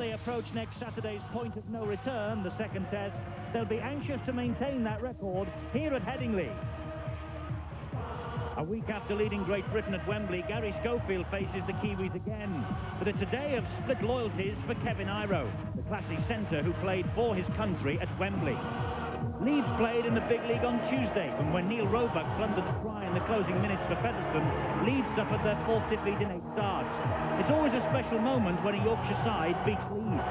They approach next Saturday's point of no return, the second test. They'll be anxious to maintain that record here at Headingley. A week after leading Great Britain at Wembley, Gary Schofield faces the Kiwis again. But it's a day of split loyalties for Kevin Iro, the classy centre who played for his country at Wembley. Leeds played in the big league on Tuesday, and when Neil Roebuck plundered the try in the closing minutes for Featherstone, Leeds suffered their fourth defeat in 8 starts. It's always a special moment when a Yorkshire side beats Leeds.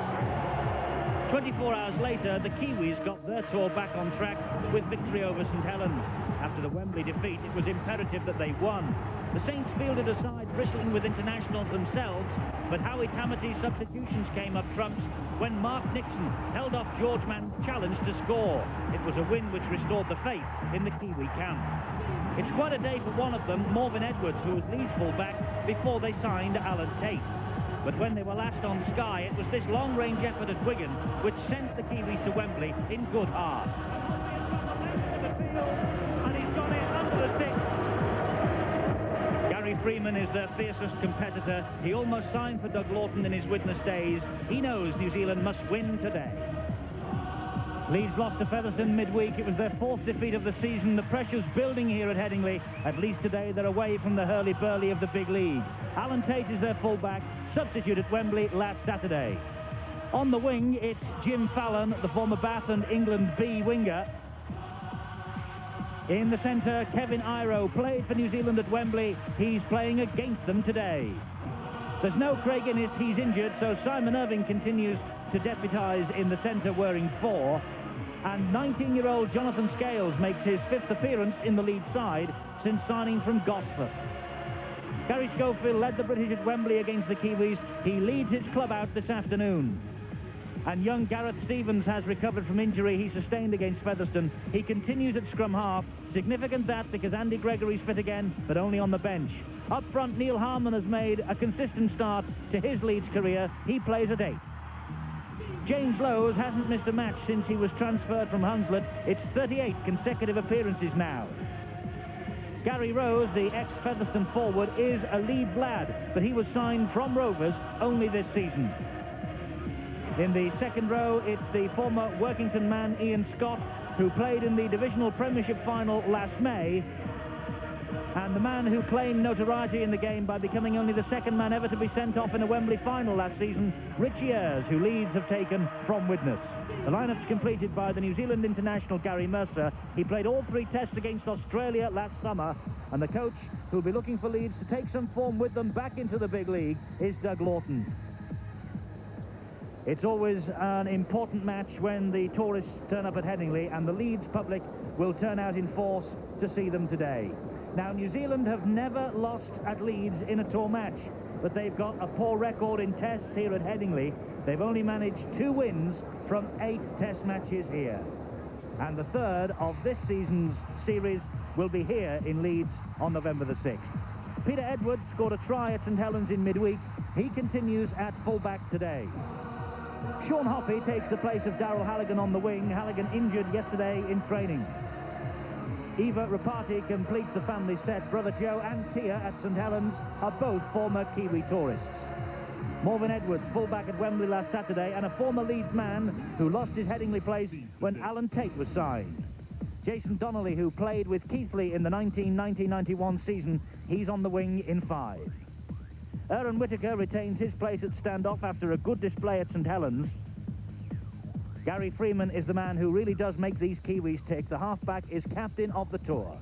24 hours later, the Kiwis got their tour back on track with victory over St Helens. After the Wembley defeat, it was imperative that they won. The Saints fielded a side bristling with internationals themselves, but Howie Tamate's substitutions came up trumps when Mark Nixon held off George Mann's challenge to score. It was a win which restored the faith in the Kiwi camp. It's quite a day for one of them, Morven Edwards, who was Leeds full-back before they signed Alan Tate. But when they were last on Sky, it was this long-range effort at Wigan which sent the Kiwis to Wembley in good heart. And he's got it under the stick. Gary Freeman is their fiercest competitor. He almost signed for Doug Lawton in his witness days. He knows New Zealand must win today. Leeds lost to Featherstone midweek. It was their fourth defeat of the season. The pressure's building here at Headingley. At least today they're away from the hurly-burly of the big league. Alan Tate is their full-back, substitute at Wembley last Saturday. On the wing, it's Jim Fallon, the former Bath and England B winger. In the centre, Kevin Iro played for New Zealand at Wembley. He's playing against them today. There's no Craig Innes, he's injured, so Simon Irving continues to deputise in the centre wearing 4. And 19-year-old Jonathan Scales makes his 5th appearance in the Leeds side since signing from Gosford. Gary Schofield led the British at Wembley against the Kiwis. He leads his club out this afternoon. And young Gareth Stevens has recovered from injury he sustained against Featherstone. He continues at scrum half. Significant that because Andy Gregory's fit again, but only on the bench. Up front, Neil Harmon has made a consistent start to his Leeds career. He plays at 8. James Lowes hasn't missed a match since he was transferred from Hunslet. It's 38 consecutive appearances now. Gary Rose, the ex-Featherstone forward, is a Leeds lad, but he was signed from Rovers only this season. In the second row, it's the former Workington man Ian Scott, who played in the Divisional Premiership final last May, and the man who claimed notoriety in the game by becoming only the second man ever to be sent off in a Wembley final last season, Richie Ayres, who Leeds have taken from Widnes. The lineup's completed by the New Zealand international Gary Mercer. He played all 3 tests against Australia last summer, and the coach who'll be looking for Leeds to take some form with them back into the big league is Doug Lawton. It's always an important match when the tourists turn up at Headingley, and the Leeds public will turn out in force to see them today. Now, New Zealand have never lost at Leeds in a tour match, but they've got a poor record in tests here at Headingley. They've only managed 2 wins from 8 test matches here. And the third of this season's series will be here in Leeds on November the 6th. Peter Edwards scored a try at St Helens in midweek. He continues at full-back today. Sean Hoppy takes the place of Darryl Halligan on the wing. Halligan injured yesterday in training. Eva Rapati completes the family set. Brother Joe and Tia at St Helens are both former Kiwi tourists. Morven Edwards, full-back at Wembley last Saturday, and a former Leeds man who lost his Headingley place when Alan Tate was signed. Jason Donnelly, who played with Keithley in the 1990-91 season, he's on the wing in 5. Aaron Whittaker retains his place at standoff after a good display at St Helens. Gary Freeman is the man who really does make these Kiwis tick. The halfback is captain of the tour.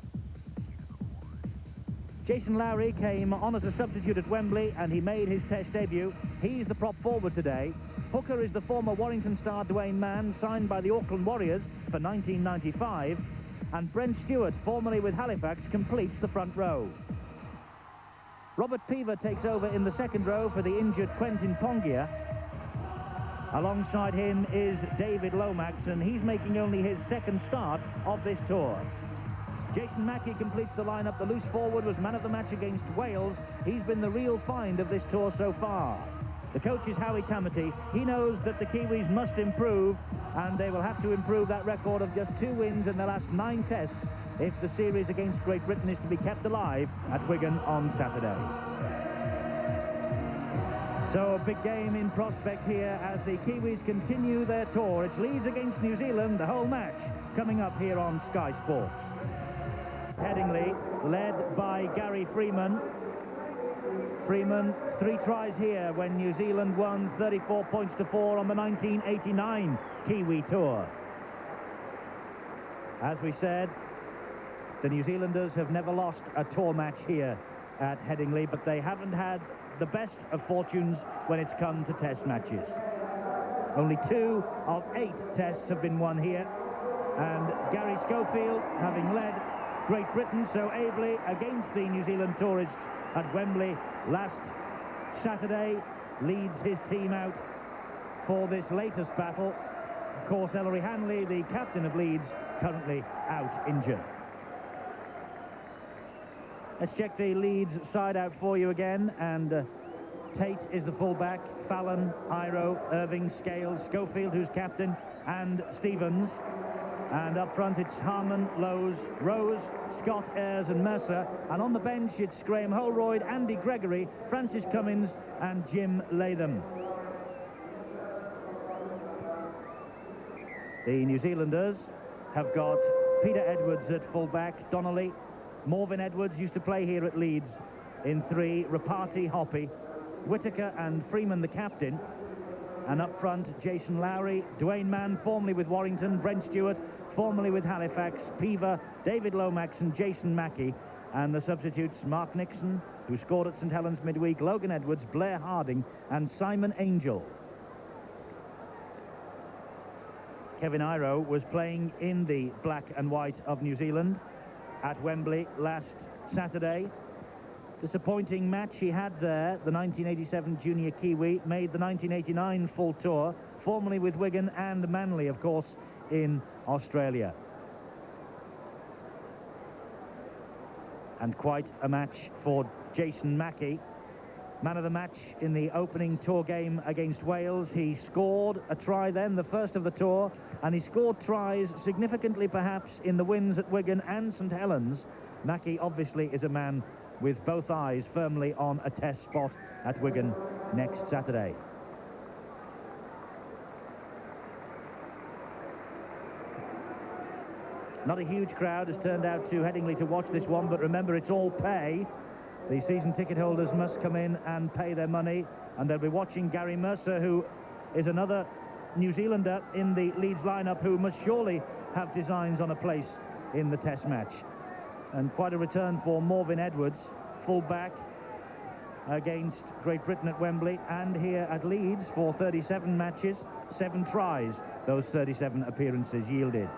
Jason Lowry came on as a substitute at Wembley, and he made his test debut. He's the prop forward today. Hooker is the former Warrington star Dwayne Mann, signed by the Auckland Warriors for 1995. And Brent Stewart, formerly with Halifax, completes the front row. Robert Peaver takes over in the second row for the injured Quentin Pongia. Alongside him is David Lomax, and he's making only his 2nd start of this tour. Jason Mackey completes the lineup. The loose forward was man of the match against Wales. He's been the real find of this tour so far. The coach is Howie Tamati. He knows that the Kiwis must improve, and they will have to improve that record of just 2 wins in the last 9 tests if the series against Great Britain is to be kept alive at Wigan on Saturday. So a big game in prospect here as the Kiwis continue their tour. It's Leeds against New Zealand, the whole match coming up here on Sky Sports. Headingley, led by Gary Freeman. Freeman, 3 tries here when New Zealand won 34 points to 4 on the 1989 Kiwi Tour. As we said, the New Zealanders have never lost a tour match here at Headingley, but they haven't had the best of fortunes when it's come to test matches. Only 2 of 8 tests have been won here, and Gary Schofield, having led Great Britain so ably against the New Zealand tourists at Wembley last Saturday, leads his team out for this latest battle. Of course, Ellery Hanley, the captain of Leeds, currently out injured. Let's check the Leeds side out for you again, and Tate is the fullback, Fallon, Iro, Irving, Scales, Schofield, who's captain, and Stevens. And up front it's Harmon, Lowes, Rose, Scott, Ayres and Mercer. And on the bench it's Graham Holroyd, Andy Gregory, Francis Cummins and Jim Latham. The New Zealanders have got Peter Edwards at fullback, Donnelly, Morvin Edwards used to play here at Leeds in 3, Rapati, Hoppy, Whittaker and Freeman the captain. And up front, Jason Lowry, Dwayne Mann, formerly with Warrington, Brent Stewart, formerly with Halifax, Peaver, David Lomax and Jason Mackey. And the substitutes, Mark Nixon, who scored at St Helens midweek, Logan Edwards, Blair Harding and Simon Angel. Kevin Iro was playing in the black and white of New Zealand at Wembley last Saturday. Disappointing match he had there. The 1987 Junior Kiwi made the 1989 full tour, formerly with Wigan and Manly, of course, in Australia. And quite a match for Jason Mackey. Man of the match in the opening tour game against Wales. He scored a try then, the first of the tour, and he scored tries significantly perhaps in the wins at Wigan and St Helens. Mackey obviously is a man with both eyes firmly on a test spot at Wigan next Saturday. Not a huge crowd has turned out to Headingley to watch this one, but remember, it's all pay. The season ticket holders must come in and pay their money, and they'll be watching Gary Mercer, who is another New Zealander in the Leeds lineup, who must surely have designs on a place in the test match. And quite a return for Morvin Edwards, full-back against Great Britain at Wembley and here at Leeds for 37 matches, 7 tries those 37 appearances yielded.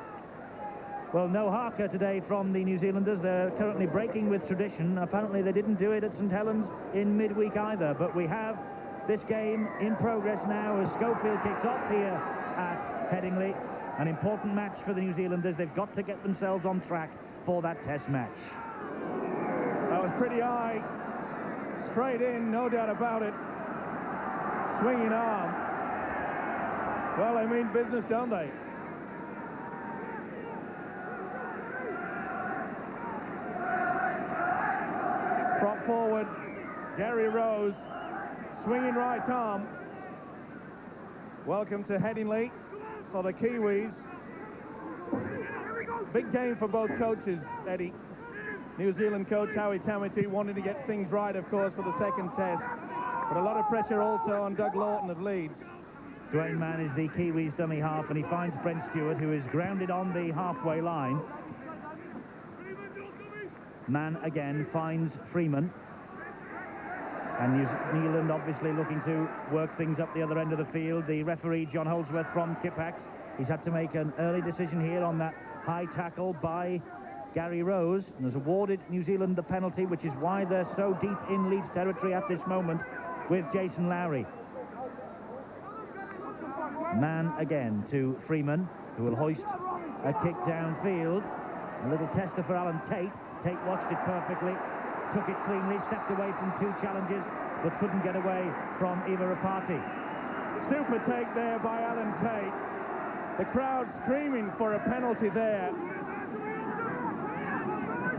Well, no haka today from the New Zealanders. They're currently breaking with tradition. Apparently they didn't do it at St Helens in midweek either, but we have this game in progress now as Schofield kicks off here at Headingley. An important match for the New Zealanders. They've got to get themselves on track for that test match. That was pretty high, straight in, no doubt about it. Swinging arm. Well, they mean business, don't they? Prop forward, Gary Rose, swinging right arm. Welcome to Headingley for the Kiwis. Big game for both coaches, Eddie. New Zealand coach Howie Tamati wanting to get things right, of course, for the second test. But a lot of pressure also on Doug Lawton of Leeds. Dwayne Mann is the Kiwis' dummy half, and he finds Brent Stewart, who is grounded on the halfway line. Mann again finds Freeman. And New Zealand obviously looking to work things up the other end of the field. The referee, John Holdsworth from Kippax, he's had to make an early decision here on that high tackle by Gary Rose, and has awarded New Zealand the penalty, which is why they're so deep in Leeds territory at this moment with Jason Lowry. Mann again to Freeman, who will hoist a kick downfield. A little tester for Alan Tate. Tate watched it perfectly, took it cleanly, stepped away from 2 challenges, but couldn't get away from Eva Rapati. Super take there by Alan Tate. The crowd screaming for a penalty there.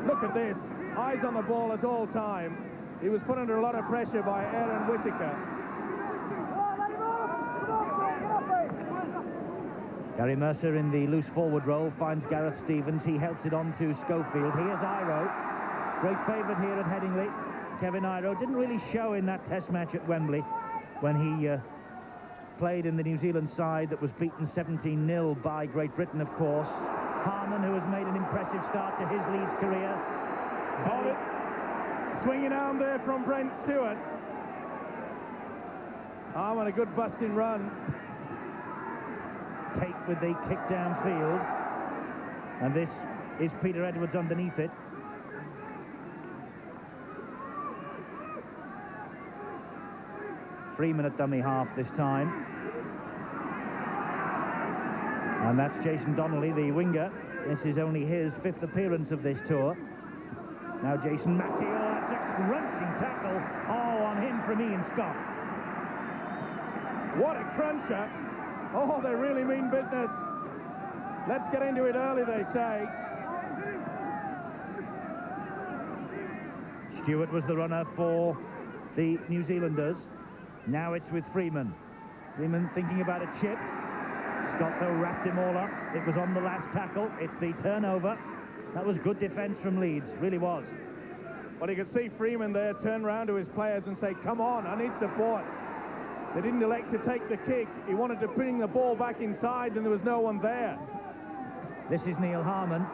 Look at this, eyes on the ball at all time. He was put under a lot of pressure by Aaron Whittaker. Gary Mercer in the loose forward role finds Gareth Stevens. He helps it on to Schofield. Here's Iro. Great favourite here at Headingley. Kevin Iro didn't really show in that test match at Wembley when he played in the New Zealand side that was beaten 17-0 by Great Britain, of course. Harman, who has made an impressive start to his Leeds career. Got it. Swinging arm there from Brent Stewart. Harman, a good busting run. Tate with the kick downfield. And this is Peter Edwards underneath it. Freeman at dummy half this time. And that's Jason Donnelly, the winger. This is only his 5th appearance of this tour. Now Jason Mackey, oh, that's a crunching tackle. Oh, on him from Ian Scott. What a cruncher. Oh, they really mean business. Let's get into it early, they say. Stewart was the runner for the New Zealanders. Now it's with Freeman. Freeman thinking about a chip. Scott, though, wrapped him all up. It was on the last tackle. It's the turnover. That was good defence from Leeds, really was. Well, you could see Freeman there turn round to his players and say, come on, I need support. They didn't elect to take the kick. He wanted to bring the ball back inside and there was no one there. This is Neil Harman.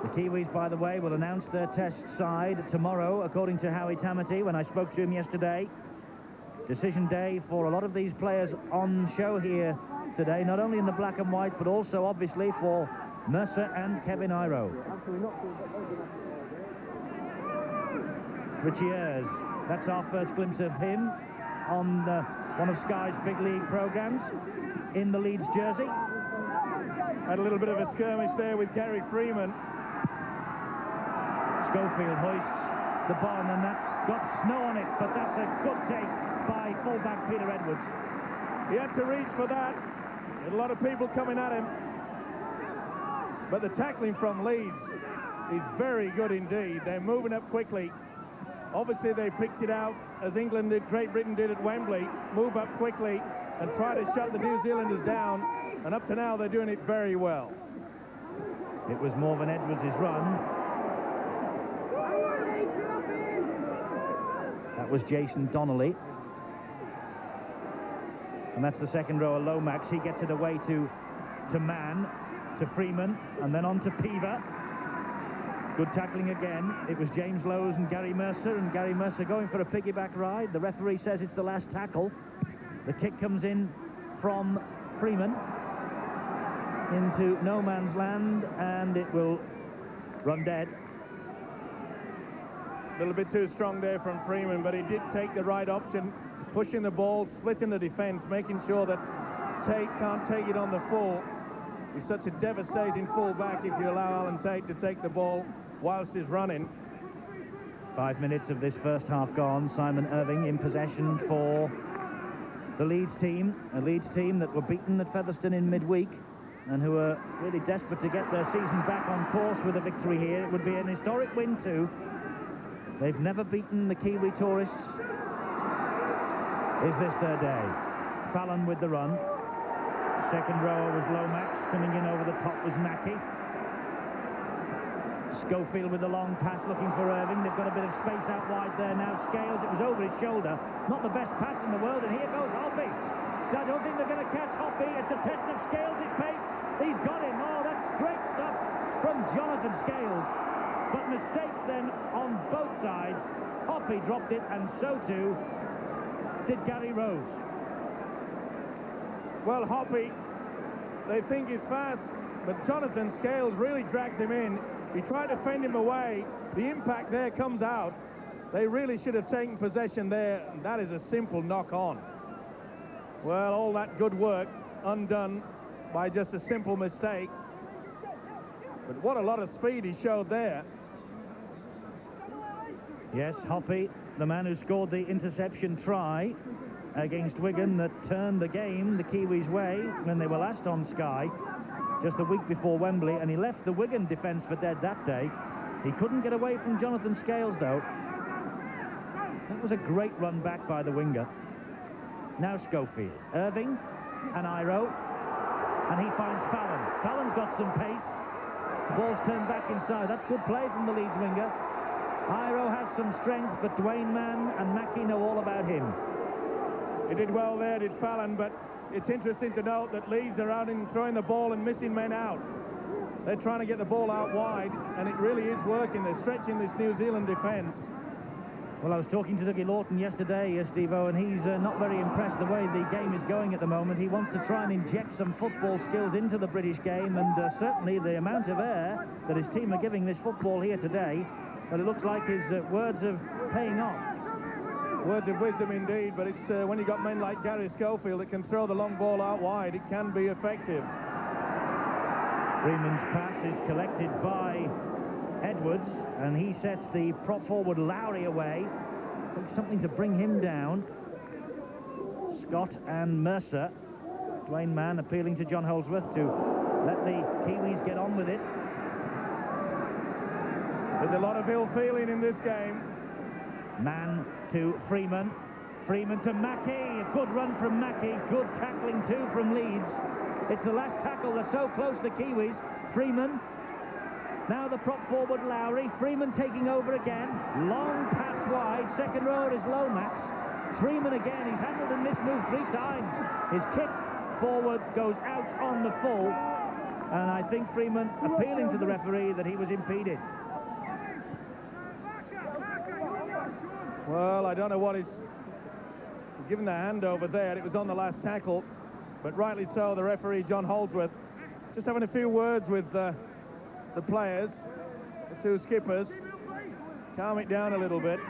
The Kiwis, by the way, will announce their test side tomorrow, according to Howie Tamati, when I spoke to him yesterday. Decision day for a lot of these players on show here today, not only in the black and white, but also, obviously, for Mercer and Kevin Iro. Richie Ayres, that's our first glimpse of him on one of Sky's big league programmes in the Leeds jersey. Had a little bit of a skirmish there with Gary Freeman. Schofield hoists the bomb, and that's got snow on it, but that's a good take by fullback Peter Edwards. He had to reach for that. Had a lot of people coming at him. But the tackling from Leeds is very good indeed. They're moving up quickly. Obviously, they picked it out, as England did, Great Britain did at Wembley. Move up quickly and try to shut the New Zealanders down. And up to now, they're doing it very well. It was Morven Edwards' run. That was Jason Donnelly. And that's the second rower, Lomax. He gets it away to Mann, to Freeman, and then on to Peaver. Good tackling again. It was James Lowes and Gary Mercer going for a piggyback ride. The referee says it's the last tackle. The kick comes in from Freeman into no man's land, and it will run dead. A little bit too strong there from Freeman, but he did take the right option, pushing the ball, splitting the defence, making sure that Tate can't take it on the full. He's such a devastating full-back if you allow Alan Tate to take the ball whilst he's running. 5 minutes of this first half gone. Simon Irving in possession for the Leeds team, a Leeds team that were beaten at Featherstone in midweek and who are really desperate to get their season back on course with a victory here. It would be an historic win too. They've never beaten the Kiwi tourists. Is this their day? Fallon with the run. Second rower was Lomax. Coming in over the top was Mackey. Schofield with the long pass looking for Irving. They've got a bit of space out wide there now. Scales, it was over his shoulder. Not the best pass in the world, and here goes Hoppy. I don't think they're going to catch Hoppy. It's a test of Scales' pace. He's got him. Oh, that's great stuff from Jonathan Scales. But mistakes then on both sides. Hoppy dropped it, and so too did Gary Rose. Well, Hoppy, they think he's fast, but Jonathan Scales really drags him in. He tried to fend him away. The impact there comes out. They really should have taken possession there, and that is a simple knock-on. Well, all that good work undone by just a simple mistake. But what a lot of speed he showed there. Yes, Hoppy, the man who scored the interception try against Wigan that turned the game the Kiwis' way when they were last on Sky just the week before Wembley, and he left the Wigan defence for dead that day. He couldn't get away from Jonathan Scales, though. That was a great run back by the winger. Now Schofield. Irving and Iro, and he finds Fallon. Fallon's got some pace. The ball's turned back inside. That's good play from the Leeds winger. Iro has some strength, but Dwayne Mann and Mackie know all about him. He did well there, did Fallon, but it's interesting to note that Leeds are out in throwing the ball and missing men out. They're trying to get the ball out wide, and it really is working. They're stretching this New Zealand defence. Well, I was talking to Dougie Lawton yesterday, Steve-O, and he's not very impressed the way the game is going at the moment. He wants to try and inject some football skills into the British game, and certainly the amount of air that his team are giving this football here today, but it looks like his words are paying off. Words of wisdom indeed, but it's when you've got men like Gary Schofield that can throw the long ball out wide, it can be effective. Freeman's pass is collected by Edwards, and he sets the prop forward Lowry away. I think something to bring him down. Scott and Mercer. Dwayne Mann appealing to John Holdsworth to let the Kiwis get on with it. There's a lot of ill feeling in this game. Mann to Freeman. Freeman to Mackie. A good run from Mackie. Good tackling too from Leeds. It's the last tackle. They're so close, the Kiwis. Freeman. Now the prop forward Lowry. Freeman taking over again. Long pass wide. Second row is Lomax. Freeman again. He's handled and missed move 3 times. His kick forward goes out on the full. And I think Freeman appealing to the referee that he was impeded. Well, I don't know what is given the hand over there. It was on the last tackle, but rightly so. The referee, John Holdsworth, just having a few words with the players, the 2 skippers. Calm it down a little bit.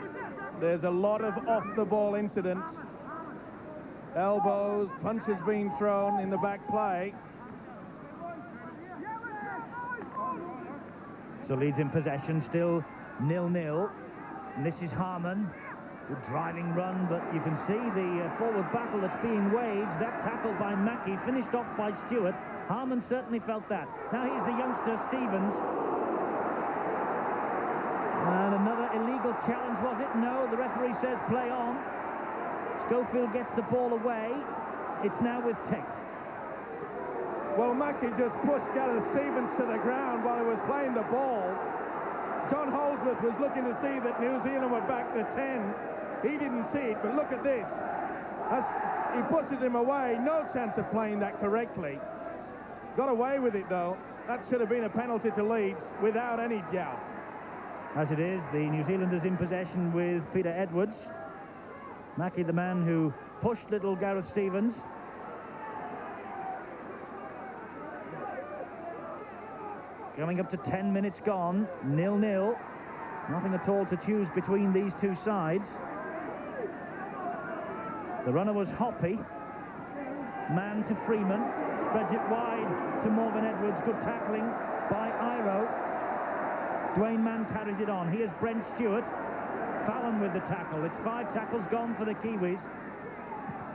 There's a lot of off-the-ball incidents. Elbows, punches being thrown in the back play. So Leeds in possession, still 0-0. And this is Harman. Good driving run, but you can see the forward battle that's being waged. That tackle by Mackie, finished off by Stewart. Harman certainly felt that. Now here's the youngster, Stevens. And another illegal challenge, was it? No, the referee says play on. Schofield gets the ball away. It's now with Tate. Well, Mackie just pushed Gareth Stevens to the ground while he was playing the ball. John Holdsworth was looking to see that New Zealand were back to 10. He didn't see it, but look at this. As he pushes him away, no chance of playing that correctly. Got away with it, though. That should have been a penalty to Leeds, without any doubt. As it is, the New Zealanders in possession with Peter Edwards. Mackie, the man who pushed little Gareth Stevens. Coming up to 10 minutes gone, 0-0. Nothing at all to choose between these 2 sides. The runner was Hoppy. Man to Freeman. Spreads it wide to Morgan Edwards. Good tackling by Iro. Dwayne Mann carries it on. Here's Brent Stewart. Fallon with the tackle. It's 5 tackles gone for the Kiwis.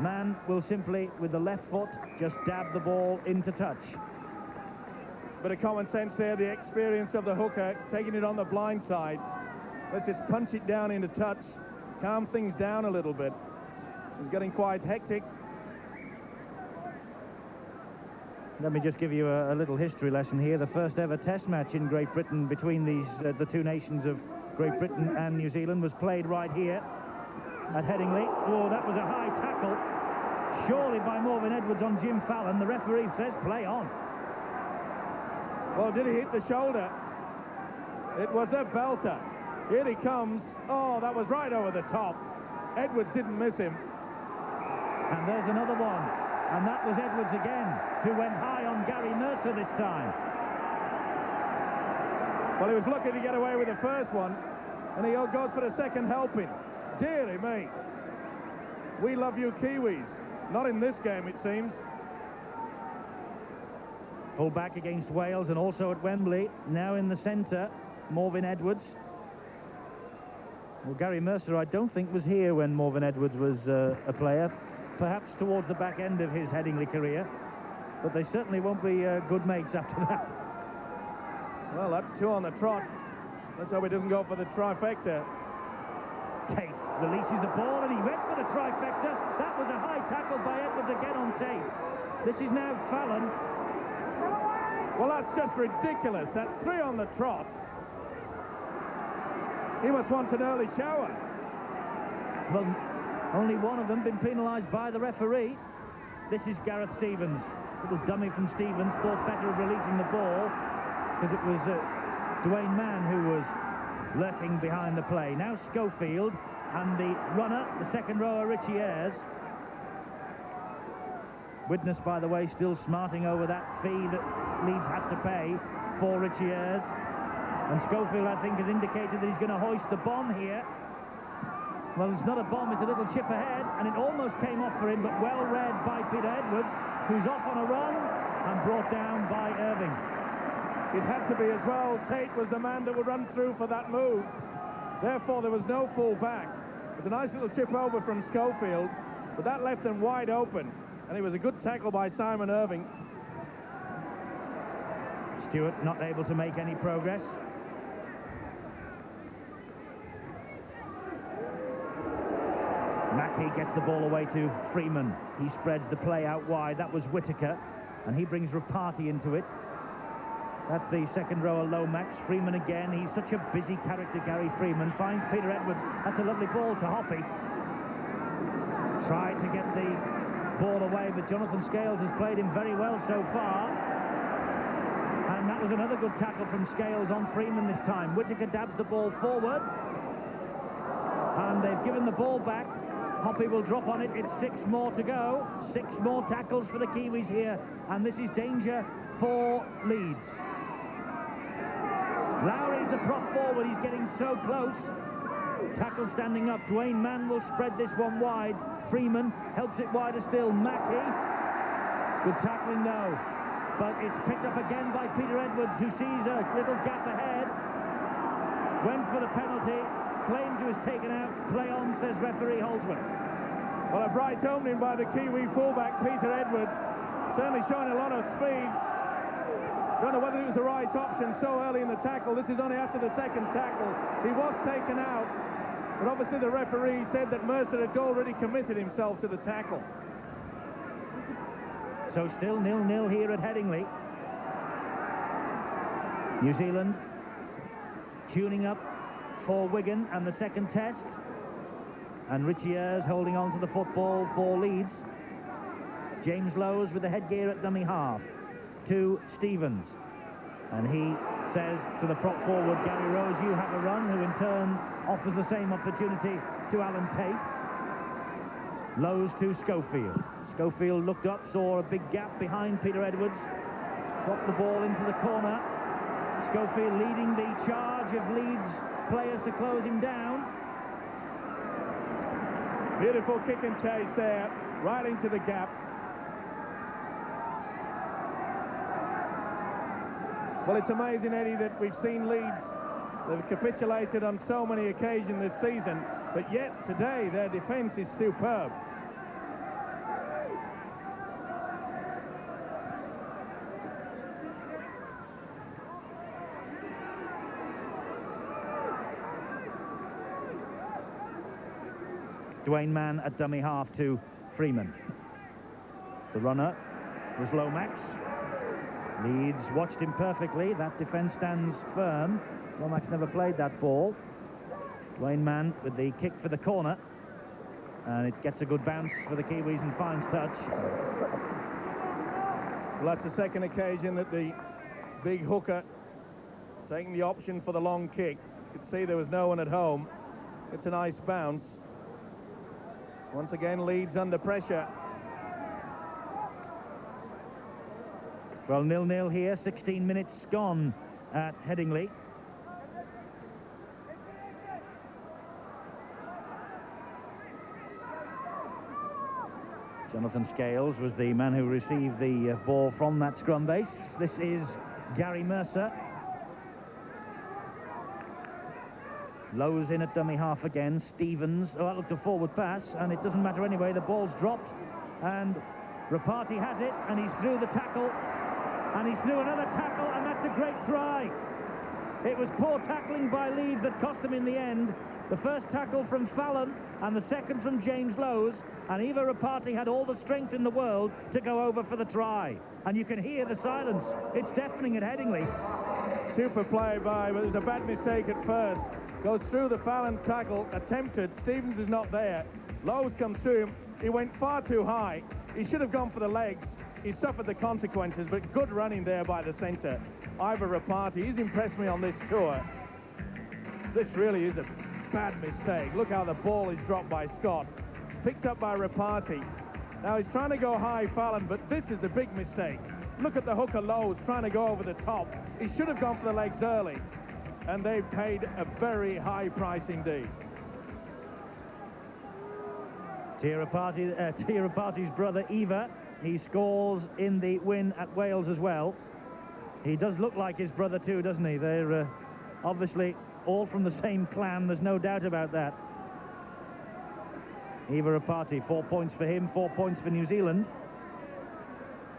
Mann will simply, with the left foot, just dab the ball into touch. Bit of common sense there, the experience of the hooker, taking it on the blind side. Let's just punch it down into touch, calm things down a little bit. It's getting quite hectic. Let me just give you a little history lesson here. The first ever test match in Great Britain between the 2 nations of Great Britain and New Zealand was played right here at Headingley. Oh, that was a high tackle, surely by Morgan Edwards on Jim Fallon. The referee says play on. Well, did he hit the shoulder? It was a belter. Here he comes. Oh, that was right over the top. Edwards didn't miss him. And there's another one. And that was Edwards again, who went high on Gary Mercer this time. Well, he was lucky to get away with the first one, and he goes for the second helping. Deary me. We love you Kiwis. Not in this game, it seems. Full back against Wales, and also at Wembley. Now in the centre, Morgan Edwards. Well, Gary Mercer, I don't think, was here when Morgan Edwards was a player. Perhaps towards the back end of his Headingley career. But they certainly won't be good mates after that. Well, that's 2 on the trot. Let's hope he doesn't go for the trifecta. Tate releases the ball, and he went for the trifecta. That was a high tackle by Edwards again on Tate. This is now Fallon. Well, that's just ridiculous. That's 3 on the trot. He must want an early shower. Well, only one of them been penalised by the referee. This is Gareth Stevens. Little dummy from Stevens, thought better of releasing the ball because it was Dwayne Mann who was lurking behind the play. Now Schofield and the runner, the second rower, Richie Ayres. Witness, by the way, still smarting over that fee that Leeds had to pay for Richie Ayres. And Schofield, I think, has indicated that he's going to hoist the bomb here. Well, it's not a bomb, it's a little chip ahead, and it almost came off for him, but well read by Peter Edwards, who's off on a run and brought down by Irving. It had to be as well. Tate was the man that would run through for that move. Therefore, there was no full back. It was a nice little chip over from Schofield, but that left him wide open, and it was a good tackle by Simon Irving. Stewart not able to make any progress. Mackey gets the ball away to Freeman. He spreads the play out wide. That was Whittaker, and he brings Rapati into it. That's the second rower, Lomax. Freeman again. He's such a busy character, Gary Freeman. Finds Peter Edwards. That's a lovely ball to Hoppy. Tried to get the ball away, but Jonathan Scales has played him very well so far. And that was another good tackle from Scales on Freeman this time. Whittaker dabs the ball forward. And they've given the ball back. Hoppy will drop on it. It's 6 more to go. 6 more tackles for the Kiwis here. And this is danger for Leeds. Lowry's the prop forward. He's getting so close. Tackle standing up. Dwayne Mann will spread this one wide. Freeman helps it wider still. Mackey. Good tackling though. But it's picked up again by Peter Edwards, who sees a little gap ahead. Went for the penalty. Claims he was taken out. Play on, says referee Holdsworth. Well, a bright opening by the Kiwi fullback, Peter Edwards. Certainly showing a lot of speed. Don't know whether it was the right option so early in the tackle. This is only after the second tackle. He was taken out, but obviously the referee said that Mercer had already committed himself to the tackle. So still 0-0 here at Headingley. New Zealand tuning up for Wigan and the second test. And Richie Ayres holding on to the football for Leeds. James Lowes with the headgear at dummy half to Stevens. And he says to the prop forward, Gary Rose, you have a run, who in turn offers the same opportunity to Alan Tate. Lowes to Schofield. Schofield looked up, saw a big gap behind Peter Edwards, dropped the ball into the corner. Schofield leading the charge of Leeds players to close him down. Beautiful kick and chase there, right into the gap. Well, it's amazing, Eddie, that we've seen Leeds, they've capitulated on so many occasions this season, but yet today their defence is superb. Dwayne Mann at dummy half to Freeman. The runner was Lomax. Leeds watched him perfectly. That defence stands firm. Lomax never played that ball. Dwayne Mann with the kick for the corner. And it gets a good bounce for the Kiwis and finds touch. Well, that's the second occasion that the big hooker taking the option for the long kick. You could see there was no one at home. It's a nice bounce. Once again, Leeds under pressure. Well, 0-0 here, 16 minutes gone at Headingley. Jonathan Scales was the man who received the ball from that scrum base. This is Gary Mercer. Lowes in at dummy half again. Stevens, oh, that looked a forward pass, and it doesn't matter anyway. The ball's dropped, and Rapati has it, and he's through the tackle, and he's through another tackle, and that's a great try. It was poor tackling by Leeds that cost them in the end. The first tackle from Fallon and the second from James Lowes, and Eva Rapati had all the strength in the world to go over for the try. And you can hear the silence. It's deafening at Headingley. Super play by, but it was a bad mistake at first. Goes through the Fallon tackle, attempted. Stevens is not there. Lowes comes through him. He went far too high. He should have gone for the legs. He suffered the consequences, but good running there by the centre. Eva Rapati, he's impressed me on this tour. This really is a bad mistake. Look how the ball is dropped by Scott. Picked up by Rapati. Now he's trying to go high, Fallon, but this is the big mistake. Look at the hooker Lowes trying to go over the top. He should have gone for the legs early, and they've paid a very high price indeed. Tia Rapati's brother Eva, he scores in the win at Wales as well. He does look like his brother too, doesn't he? They're obviously all from the same clan, there's no doubt about that. Eva Rapati, 4 points for him, 4 points for New Zealand.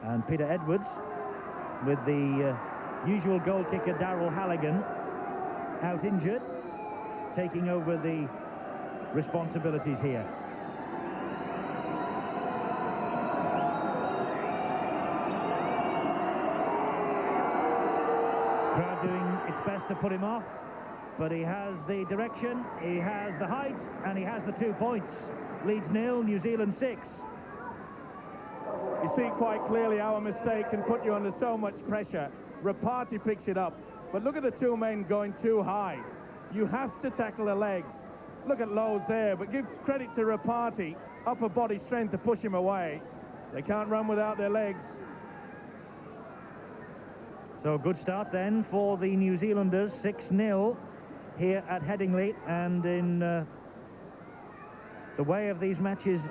And Peter Edwards, with the usual goal kicker Darryl Halligan out injured, taking over the responsibilities here. Crowd doing its best to put him off, but he has the direction, he has the height, and he has the 2 points. Leeds 0, New Zealand 6. You see quite clearly how a mistake can put you under so much pressure. Rapati picks it up, but look at the two men going too high. You have to tackle the legs. Look at Lowes there, but give credit to Rapati, upper body strength to push him away. They can't run without their legs. So good start then for the New Zealanders, 6-0 here at Headingley, and in the way of these matches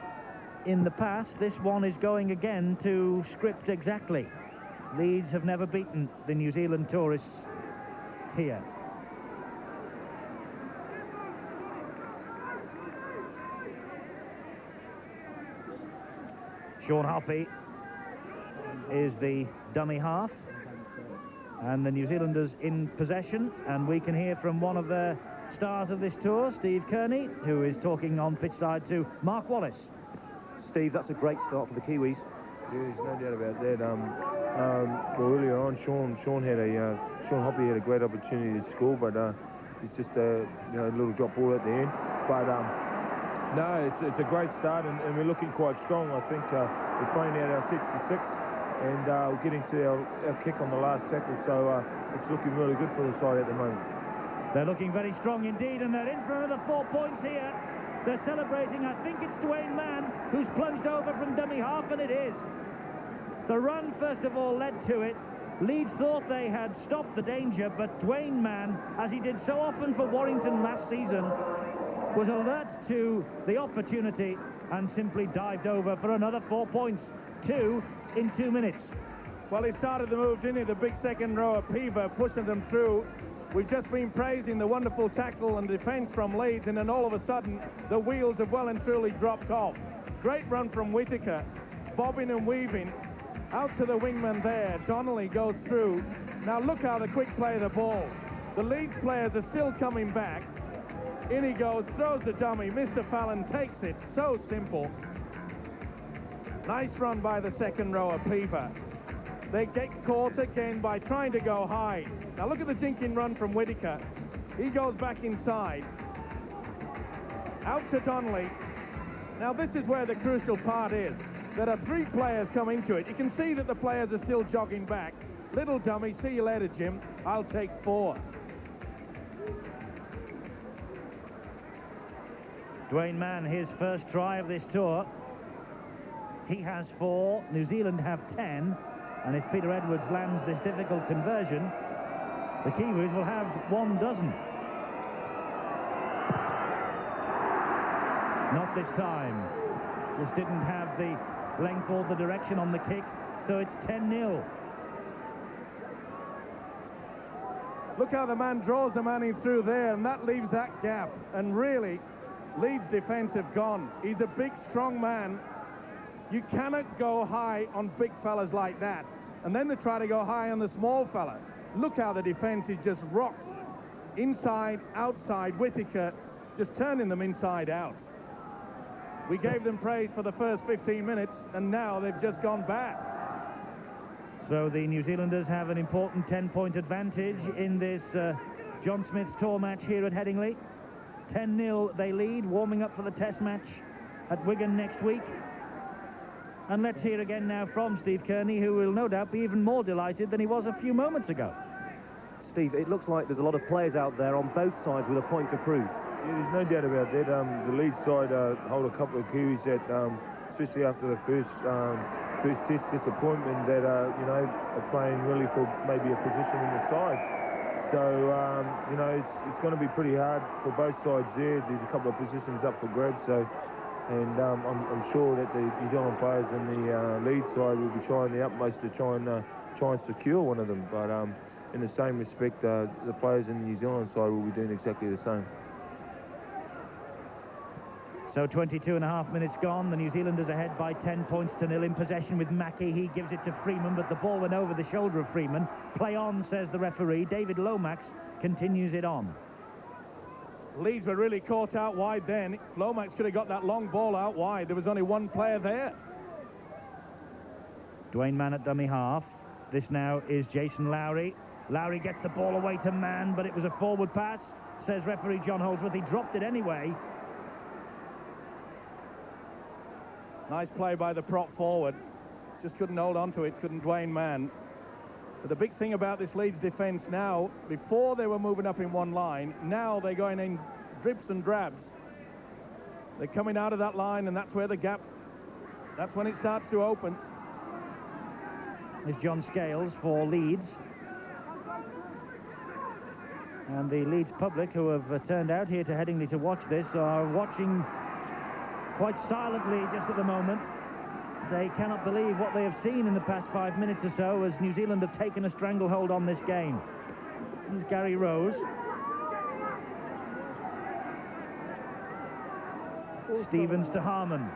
in the past, this one is going again to script exactly. Leeds have never beaten the New Zealand tourists here. Sean Hoppy is the dummy half, and the New Zealanders in possession, and we can hear from one of their stars of this tour, Steve Kearney, who is talking on pitch side to Mark Wallace. Steve, that's a great start for the Kiwis. Yeah, there's no doubt about that. Well, earlier on, Sean Hoppy had a great opportunity to score, but it's just a little drop ball at the end. But no, it's a great start, and we're looking quite strong. I think we're playing out our 6-6, and we're getting to our kick on the last tackle, so it's looking really good for the side at the moment. They're looking very strong indeed, and they're in for another 4 points here. They're celebrating. I think it's Dwayne Mann who's plunged over from dummy half, and it is. The run, first of all, led to it. Leeds thought they had stopped the danger, but Dwayne Mann, as he did so often for Warrington last season, was alert to the opportunity and simply dived over for another 4 points. 2 in 2 minutes. Well, he started the move, didn't he? The big second rower, Peaver, pushing them through. We've just been praising the wonderful tackle and defence from Leeds, and then all of a sudden, the wheels have well and truly dropped off. Great run from Whittaker, bobbing and weaving, out to the wingman there. Donnelly goes through. Now look how the quick play of the ball. The Leeds players are still coming back. In he goes, throws the dummy. Mr. Fallon takes it. So simple. Nice run by the second rower, Peaver. They get caught again by trying to go high. Now look at the jinking run from Whittaker. He goes back inside. Out to Donnelly. Now this is where the crucial part is. There are 3 players come into it. You can see that the players are still jogging back. Little dummy, see you later, Jim. I'll take 4. Dwayne Mann, his first try of this tour. He has 4. New Zealand have 10. And if Peter Edwards lands this difficult conversion, the Kiwis will have 1 dozen. Not this time. Just didn't have the length or the direction on the kick, so it's 10-0. Look how the man draws the man in through there, and that leaves that gap. And really, Leeds' defence have gone. He's a big, strong man. You cannot go high on big fellas like that. And then they try to go high on the small fella. Look how the defence is just rocked inside, outside, Whittaker just turning them inside out. We gave them praise for the first 15 minutes, and now they've just gone back. So the New Zealanders have an important 10-point advantage in this John Smith's tour match here at Headingley. 10-0 they lead, warming up for the test match at Wigan next week. And let's hear again now from Steve Kearney, who will no doubt be even more delighted than he was a few moments ago. Steve, it looks like there's a lot of players out there on both sides with a point to prove. Yeah, there's no doubt about that. The Leeds side hold a couple of Kiwis that, especially after the first test disappointment, that you know, are playing really for maybe a position in the side. So you know, it's going to be pretty hard for both sides there. There's a couple of positions up for grabs. So, and I'm sure that the New Zealand players and the Leeds side will be trying the utmost to try and secure one of them. But in the same respect, the players in the New Zealand side will be doing exactly the same. So 22.5 minutes gone. The New Zealanders ahead by 10 points to 0 in possession with Mackie. He gives it to Freeman, but the ball went over the shoulder of Freeman. Play on, says the referee. David Lomax continues it on. Leeds were really caught out wide then. Lomax could have got that long ball out wide. There was only one player there. Dwayne Mann at dummy half. This now is Jason Lowry. Lowry gets the ball away to Mann, but it was a forward pass, says referee John Holdsworth. He dropped it anyway. Nice play by the prop forward. Just couldn't hold on to it, couldn't Dwayne Mann. But the big thing about this Leeds defence now, before they were moving up in one line, now they're going in drips and drabs. They're coming out of that line, and that's where the gap, that's when it starts to open. There's John Scales for Leeds. And the Leeds public, who have turned out here to Headingley to watch this, are watching quite silently just at the moment. They cannot believe what they have seen in the past 5 minutes or so, as New Zealand have taken a stranglehold on this game. There's Gary Rose. Stevens to Harman.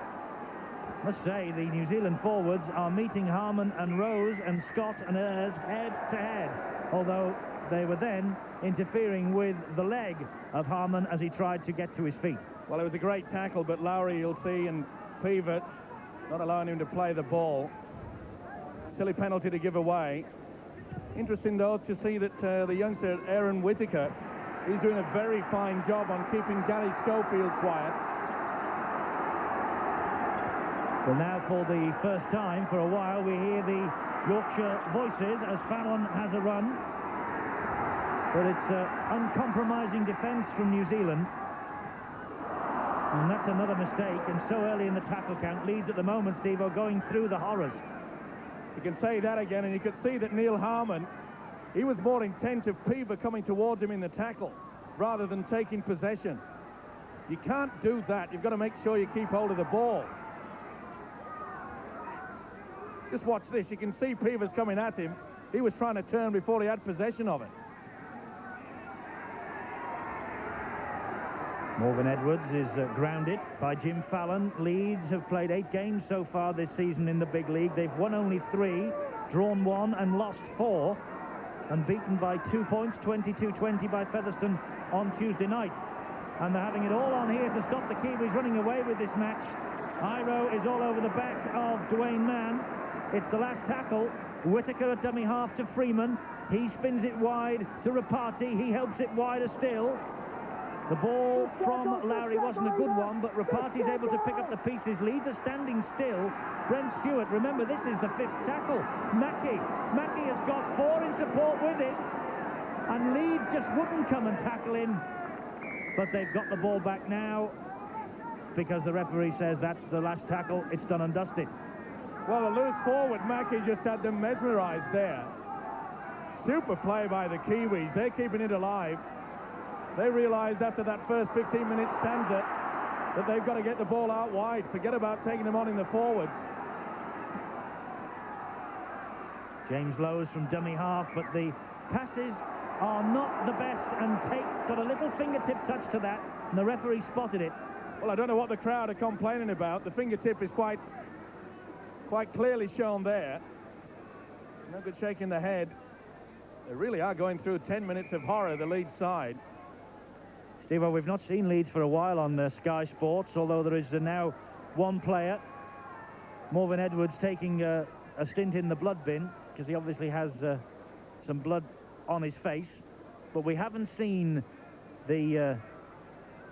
Must say, the New Zealand forwards are meeting Harman and Rose and Scott and Ayres head to head, although they were then interfering with the leg of Harman as he tried to get to his feet. Well, it was a great tackle, but Lowry, you'll see, and Peaver not allowing him to play the ball. Silly penalty to give away. Interesting, though, to see that the youngster, Aaron Whittaker, he's doing a very fine job on keeping Gary Schofield quiet. Well, now for the first time for a while, we hear the Yorkshire voices as Fallon has a run. But it's uncompromising defence from New Zealand. And that's another mistake, and so early in the tackle count. Leeds at the moment, Steve, are going through the horrors. You can say that again, and you could see that Neil Harman, he was more intent of Peaver coming towards him in the tackle rather than taking possession. You can't do that. You've got to make sure you keep hold of the ball. Just watch this. You can see Peaver's coming at him. He was trying to turn before he had possession of it. Morgan Edwards is grounded by Jim Fallon. Leeds have played 8 games so far this season in the big league. They've won only 3, drawn 1 and lost 4, and beaten by 2 points, 22-20 by Featherstone on Tuesday night. And they're having it all on here to stop the Kiwis running away with this match. Iro is all over the back of Dwayne Mann. It's the last tackle. Whittaker at dummy half to Freeman. He spins it wide to Rapati. He helps it wider still. The ball from Lowry wasn't a good one, but Rapati's able to pick up the pieces. Leeds are standing still. Brent Stewart, remember, this is the 5th tackle. Mackie has got 4 in support with it, and Leeds just wouldn't come and tackle him. But they've got the ball back now, because the referee says that's the last tackle. It's done and dusted. Well, the loose forward, Mackie just had them mesmerised there. Super play by the Kiwis. They're keeping it alive. They realised after that first 15-minute stanza that they've got to get the ball out wide. Forget about taking them on in the forwards. James Lowe's from dummy half, but the passes are not the best, and Tate got a little fingertip touch to that, and the referee spotted it. Well, I don't know what the crowd are complaining about. The fingertip is quite clearly shown there. No good shaking the head. They really are going through 10 minutes of horror, the Leeds side. Steve, we've not seen Leeds for a while on Sky Sports, although there is now one player, Morven Edwards, taking a stint in the blood bin, because he obviously has some blood on his face. But we haven't seen the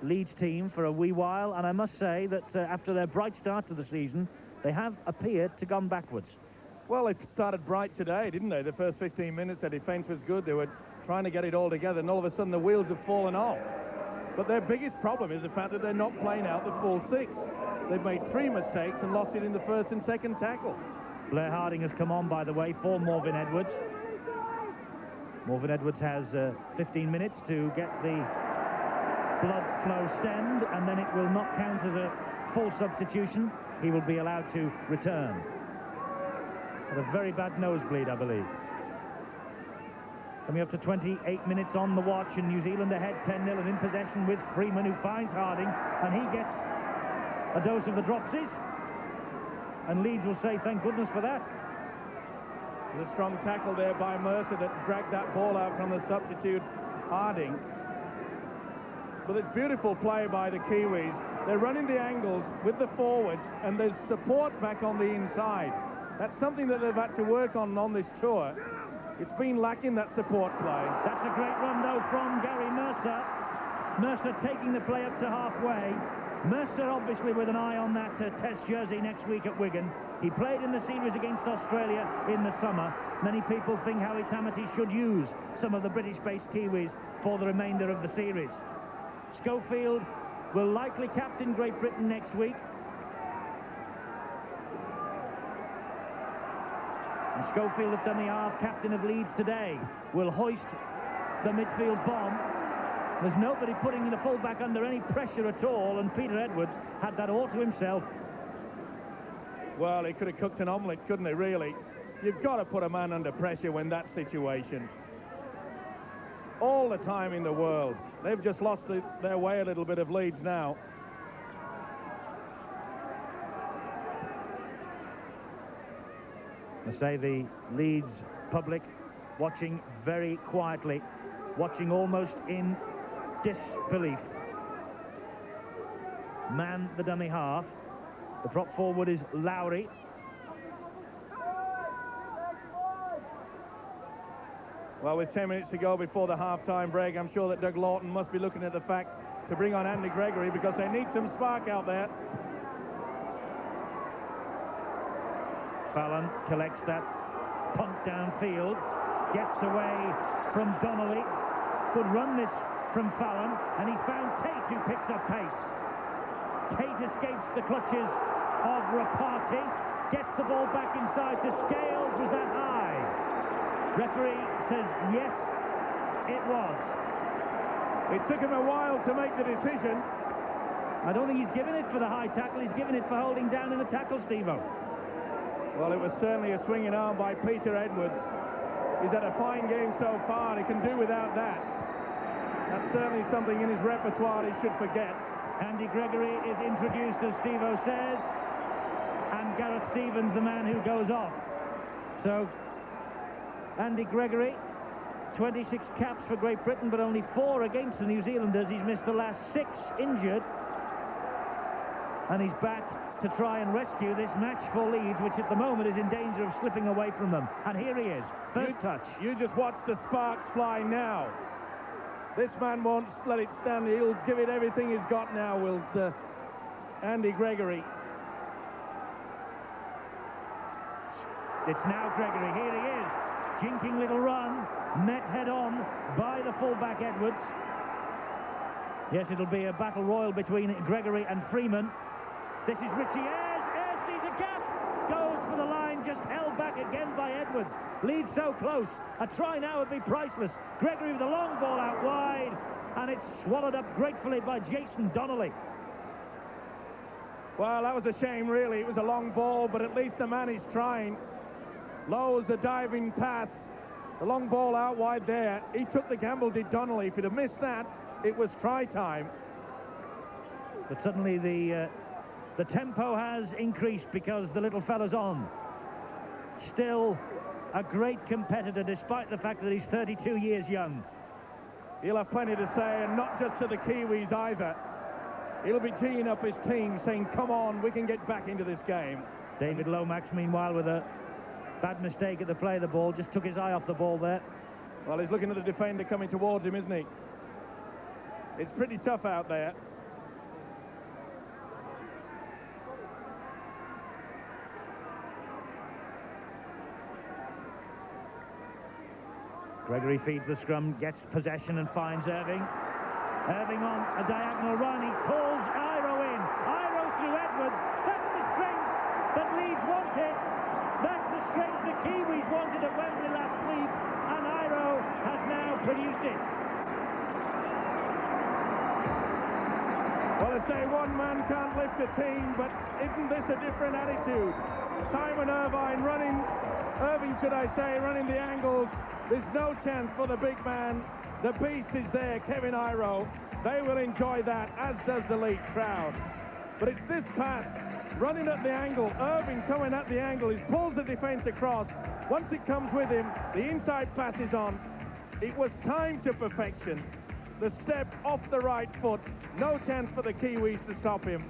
Leeds team for a wee while, and I must say that after their bright start to the season, they have appeared to gone backwards. Well, they started bright today, didn't they? The first 15 minutes, their defence was good. They were trying to get it all together, and all of a sudden the wheels have fallen off. But their biggest problem is the fact that they're not playing out the full 6. They've made 3 mistakes and lost it in the first and second tackle. Blair Harding has come on, by the way, for Morven Edwards. Morven Edwards has 15 minutes to get the blood flow stemmed, and then it will not count as a full substitution. He will be allowed to return. Had a very bad nosebleed, I believe. Coming up to 28 minutes on the watch, and New Zealand ahead 10-0 and in possession with Freeman, who finds Harding, and he gets a dose of the dropsies. And Leeds will say, thank goodness for that. There's a strong tackle there by Mercer that dragged that ball out from the substitute, Harding. But it's beautiful play by the Kiwis. They're running the angles with the forwards, and there's support back on the inside. That's something that they've had to work on this tour. It's been lacking, that support play. That's a great run, though, from Gary Mercer. Mercer taking the play up to halfway. Mercer, obviously, with an eye on that test jersey next week at Wigan. He played in the series against Australia in the summer. Many people think Howie Tamati should use some of the British-based Kiwis for the remainder of the series. Schofield will likely captain Great Britain next week. And Schofield, at dummy half, captain of Leeds today, will hoist the midfield bomb. There's nobody putting the fullback under any pressure at all, and Peter Edwards had that all to himself. Well, he could have cooked an omelette, couldn't he, really? You've got to put a man under pressure when that situation. All the time in the world. They've just lost their way a little bit of Leeds now. I say the Leeds public watching very quietly, watching almost in disbelief. Man the dummy half. The prop forward is Lowry. Well, with 10 minutes to go before the half-time break, I'm sure that Doug Lawton must be looking at the fact to bring on Andy Gregory, because they need some spark out there. Fallon collects that punt downfield, gets away from Donnelly. Good run this from Fallon, and he's found Tate, who picks up pace. Tate escapes the clutches of Rapati, gets the ball back inside to Scales. Was that high? Referee says yes, it was. It took him a while to make the decision. I don't think he's given it for the high tackle, he's given it for holding down in the tackle, Steve-O. Well, it was certainly a swinging arm by Peter Edwards. He's had a fine game so far, he can do without that. That's certainly something in his repertoire he should forget. Andy Gregory is introduced, as Steve-O says, and Gareth Stevens, the man who goes off. So, Andy Gregory, 26 caps for Great Britain, but only 4 against the New Zealanders. He's missed the last 6 injured, and he's back to try and rescue this match for Leeds, which at the moment is in danger of slipping away from them. And here he is, first touch. You just watch the sparks fly now. This man won't let it stand. He'll give it everything he's got now, will Andy Gregory. It's now Gregory. Here he is. Jinking little run, met head-on by the fullback Edwards. Yes, it'll be a battle royal between Gregory and Freeman. This is Richie Ayres. Ayres sees a gap. Goes for the line, just held back again by Edwards. Leeds so close. A try now would be priceless. Gregory with a long ball out wide, and it's swallowed up gratefully by Jason Donnelly. Well, that was a shame, really. It was a long ball, but at least the man is trying. Lowe's the diving pass. The long ball out wide there. He took the gamble, did Donnelly. If he'd have missed that, it was try time. But suddenly the tempo has increased because the little fella's on. still a great competitor, despite the fact that he's 32 years young. He'll have plenty to say, and not just to the Kiwis either. He'll be teeing up his team, saying, come on, we can get back into this game. David Lomax, meanwhile, with a bad mistake at the play of the ball, just took his eye off the ball there. Well, he's looking at the defender coming towards him, isn't he? It's pretty tough out there. Gregory feeds the scrum, gets possession and finds Irving. Irving on a diagonal run, he calls Iro in. Iro through Edwards. That's the strength that Leeds wanted. That's the strength the Kiwis wanted at Wembley last week, and Iro has now produced it. Well, I say one man can't lift a team, but isn't this a different attitude? Simon Irvine Irving should I say, running the angles. There's no chance for the big man. The beast is there, Kevin Iro. They will enjoy that, as does the Leeds crowd. But it's this pass, running at the angle. Irving coming at the angle. He pulls the defence across. Once it comes with him, the inside pass is on. It was timed to perfection. The step off the right foot. No chance for the Kiwis to stop him.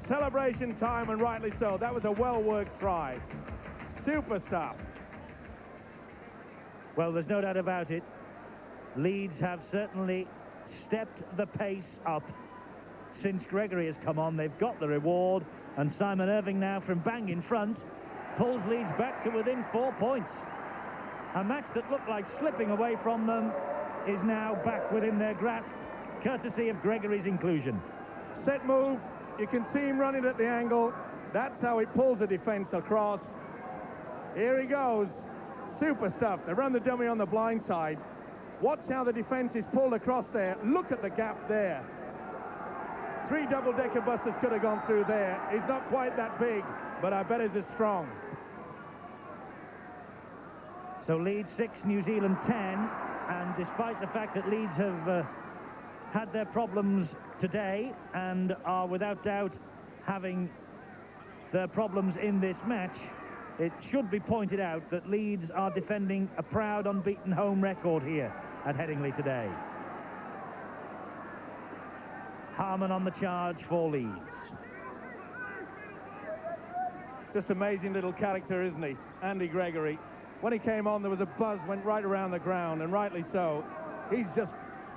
Celebration time, and rightly so. That was a well-worked try. Super stuff. Well, there's no doubt about it. Leeds have certainly stepped the pace up since Gregory has come on. They've got the reward, and Simon Irving now from bang in front pulls Leeds back to within 4 points. A match that looked like slipping away from them is now back within their grasp, courtesy of Gregory's inclusion. Set move, you can see him running at the angle. That's how he pulls the defence across. Here he goes. Super stuff. They run the dummy on the blind side. Watch how the defence is pulled across there. Look at the gap there. 3 double-decker buses could have gone through there. He's not quite that big, but I bet he's as strong. So Leeds 6, New Zealand 10, and despite the fact that Leeds have had their problems today and are without doubt having their problems in this match, it should be pointed out that Leeds are defending a proud unbeaten home record here at Headingley today. Harmon on the charge for Leeds. Just amazing little character, isn't he? Andy Gregory. When he came on, there was a buzz, went right around the ground, and rightly so. He's just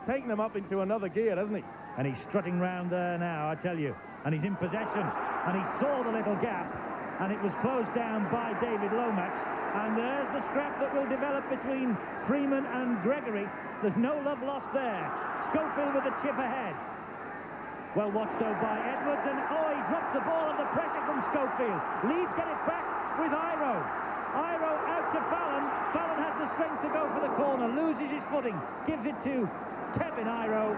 taken them up into another gear, hasn't he? And he's strutting round there now, I tell you. And he's in possession. And he saw the little gap. And it was closed down by David Lomax. And there's the scrap that will develop between Freeman and Gregory. There's no love lost there. Schofield with the chip ahead. Well watched though by Edwards, and he dropped the ball under pressure from Schofield. Leeds get it back with Iro. Iro out to Fallon. Fallon has the strength to go for the corner, loses his footing, gives it to Kevin Iro.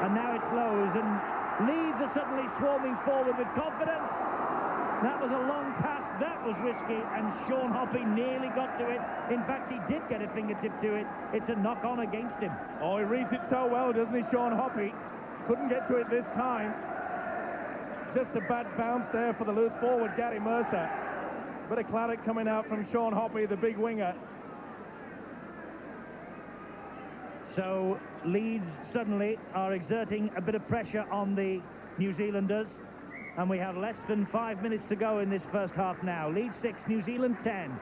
And now it's Lowe's, and Leeds are suddenly swarming forward with confidence. That was a long pass, that was risky, and Sean Hoppy nearly got to it. In fact, he did get a fingertip to it. It's a knock-on against him. Oh, he reads it so well, doesn't he, Sean Hoppy? Couldn't get to it this time. Just a bad bounce there for the loose forward, Gary Mercer. Bit of claret coming out from Sean Hoppy, the big winger. So Leeds suddenly are exerting a bit of pressure on the New Zealanders, and we have less than 5 minutes to go in this first half now. Leeds 6, New Zealand 10.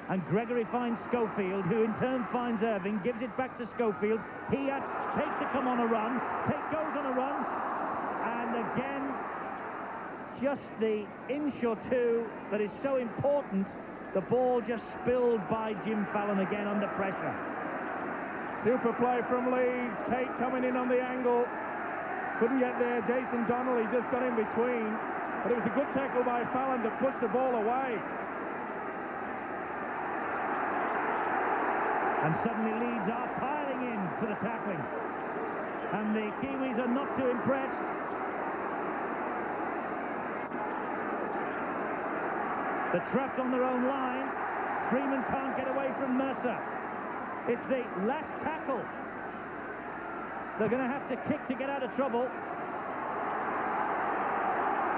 And Gregory finds Schofield, who in turn finds Irving, gives it back to Schofield. He asks Tate to come on a run. Tate goes on a run, and again, just the inch or two that is so important. The ball just spilled by Jim Fallon again under pressure. Super play from Leeds. Tate coming in on the angle. Couldn't get there. Jason Donnelly just got in between. But it was a good tackle by Fallon to push the ball away. And suddenly Leeds are piling in for the tackling. And the Kiwis are not too impressed. They're trapped on their own line. Freeman can't get away from Mercer. It's the last tackle. They're going to have to kick to get out of trouble.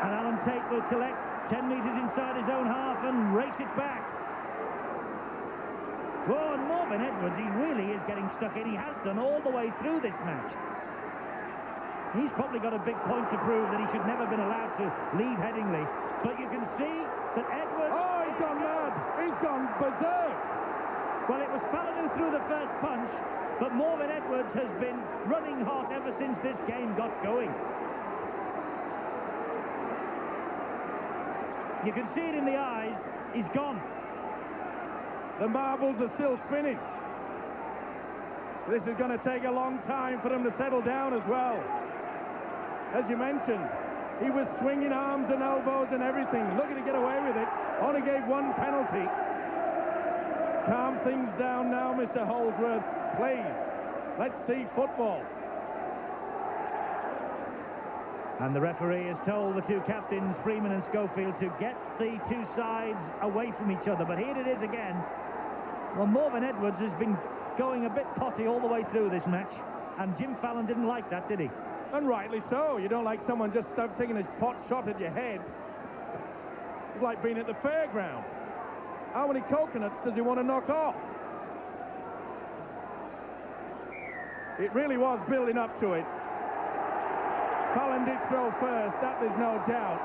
And Alan Tate will collect 10 metres inside his own half and race it back. Oh, and Marvin Edwards, he really is getting stuck in. He has done all the way through this match. He's probably got a big point to prove that he should never have been allowed to leave Headingley. But you can see that Edwards... Oh, he's gone mad! He's gone berserk! Well, it was Fallon who threw the first punch, but Marvin Edwards has been running hot ever since this game got going. You can see it in the eyes. He's gone. The marbles are still spinning. This is going to take a long time for them to settle down as well. As you mentioned, he was swinging arms and elbows and everything, looking to get away with it. Only gave one penalty. Calm things down now, Mr. Holdsworth, please. Let's see football. And the referee has told the two captains, Freeman and Schofield, to get the two sides away from each other. But here it is again. Well, Marvin Edwards has been going a bit potty all the way through this match, and Jim Fallon didn't like that, did he? And rightly so. You don't like someone just taking a pot shot at your head. It's like being at the fairground. How many coconuts does he want to knock off? It really was building up to it. Fallon did throw first, that there's no doubt.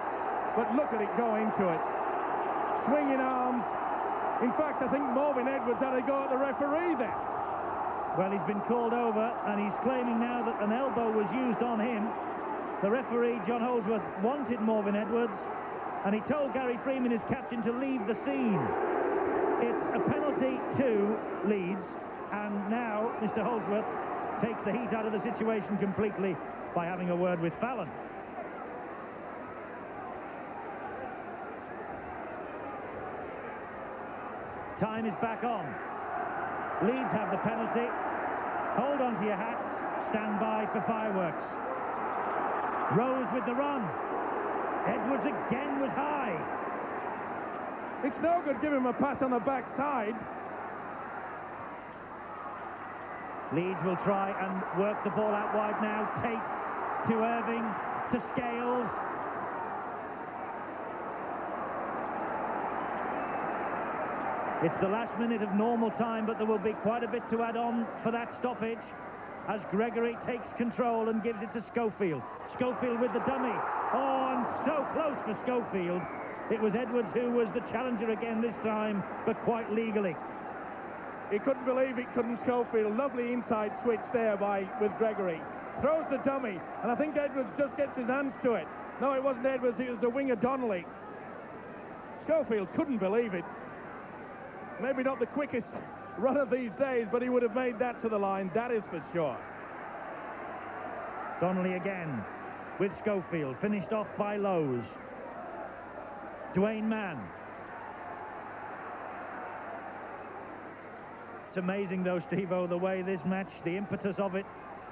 But look at it go into it. Swinging arms. In fact, I think Marvin Edwards had a go at the referee there. Well, he's been called over, and he's claiming now that an elbow was used on him. The referee, John Holdsworth, wanted Marvin Edwards, and he told Gary Freeman, his captain, to leave the scene. It's a penalty to Leeds, and now Mr. Holdsworth takes the heat out of the situation completely by having a word with Fallon. Time is back on. Leeds have the penalty. Hold on to your hats. Stand by for fireworks. Rose with the run. Edwards again was high. It's no good giving him a pat on the backside. Leeds will try and work the ball out wide now. Tate to Irving, to Scales. It's the last minute of normal time, but there will be quite a bit to add on for that stoppage as Gregory takes control and gives it to Schofield. Schofield with the dummy. Oh, and so close for Schofield. It was Edwards who was the challenger again this time, but quite legally. He couldn't believe it, couldn't Schofield. Lovely inside switch there with Gregory. Throws the dummy, and I think Edwards just gets his hands to it. No, it wasn't Edwards, it was the winger Donnelly. Schofield couldn't believe it. Maybe not the quickest runner these days, but he would have made that to the line, that is for sure. Donnelly again with Schofield, finished off by Lowe's. Dwayne Mann. It's amazing though, Steve-O, the way this match, the impetus of it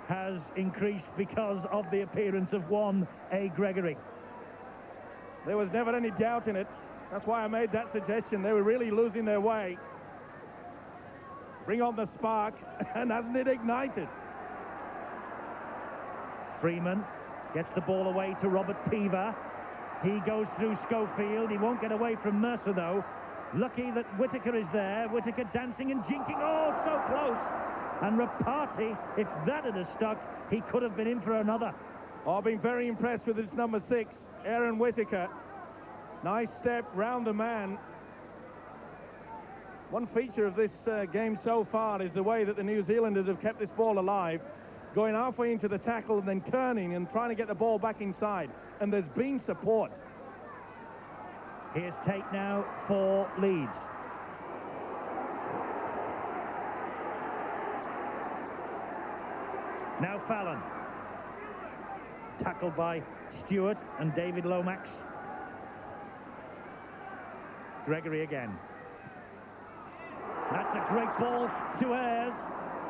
has increased because of the appearance of one A. Gregory. There was never any doubt in it. That's why I made that suggestion. They were really losing their way. Bring on the spark, and hasn't it ignited? Freeman gets the ball away to Robert Peaver. He goes through Schofield. He won't get away from Mercer, though. Lucky that Whittaker is there. Whittaker dancing and jinking. Oh, so close. And Rapati, if that had stuck, he could have been in for another. Oh, I've been very impressed with his number 6, Aaron Whittaker. Nice step round the man. One feature of this game so far is the way that the New Zealanders have kept this ball alive, going halfway into the tackle and then turning and trying to get the ball back inside. And there's been support. Here's Tate now for Leeds. Now Fallon. Tackled by Stewart and David Lomax. Gregory again. That's a great ball to Ayres.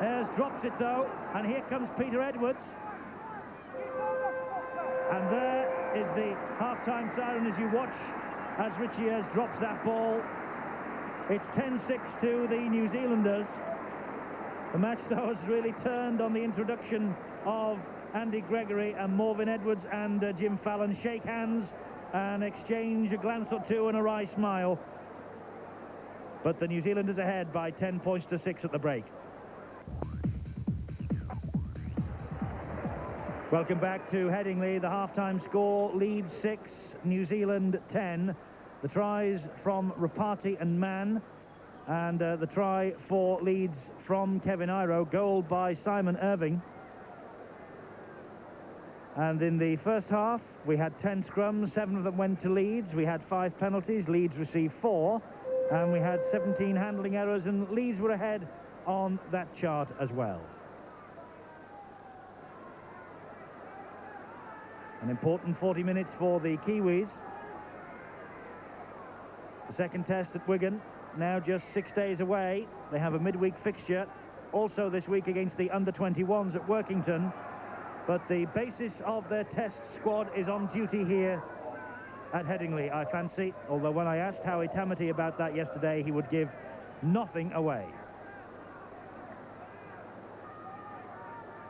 Ayres drops it though, and here comes Peter Edwards. And there is the half-time siren as you watch as Richie Ayres drops that ball. It's 10-6 to the New Zealanders. The match though has really turned on the introduction of Andy Gregory, and Marvin Edwards and Jim Fallon shake hands and exchange a glance or two and a wry smile. But the New Zealanders ahead by 10 points to 6 at the break. Welcome back to Headingley. The half-time score, Leeds 6, New Zealand 10. The tries from Rapati and Mann, and the try for Leeds from Kevin Iro, goal by Simon Irving. And in the first half, we had 10 scrums, 7 of them went to Leeds. We had 5 penalties, Leeds received 4, and we had 17 handling errors, and Leeds were ahead on that chart as well. An important 40 minutes for the Kiwis. The second test at Wigan, now just 6 days away. They have a midweek fixture, also this week against the under-21s at Workington. But the basis of their test squad is on duty here at Headingley, I fancy. Although when I asked Howie Tamati about that yesterday, he would give nothing away.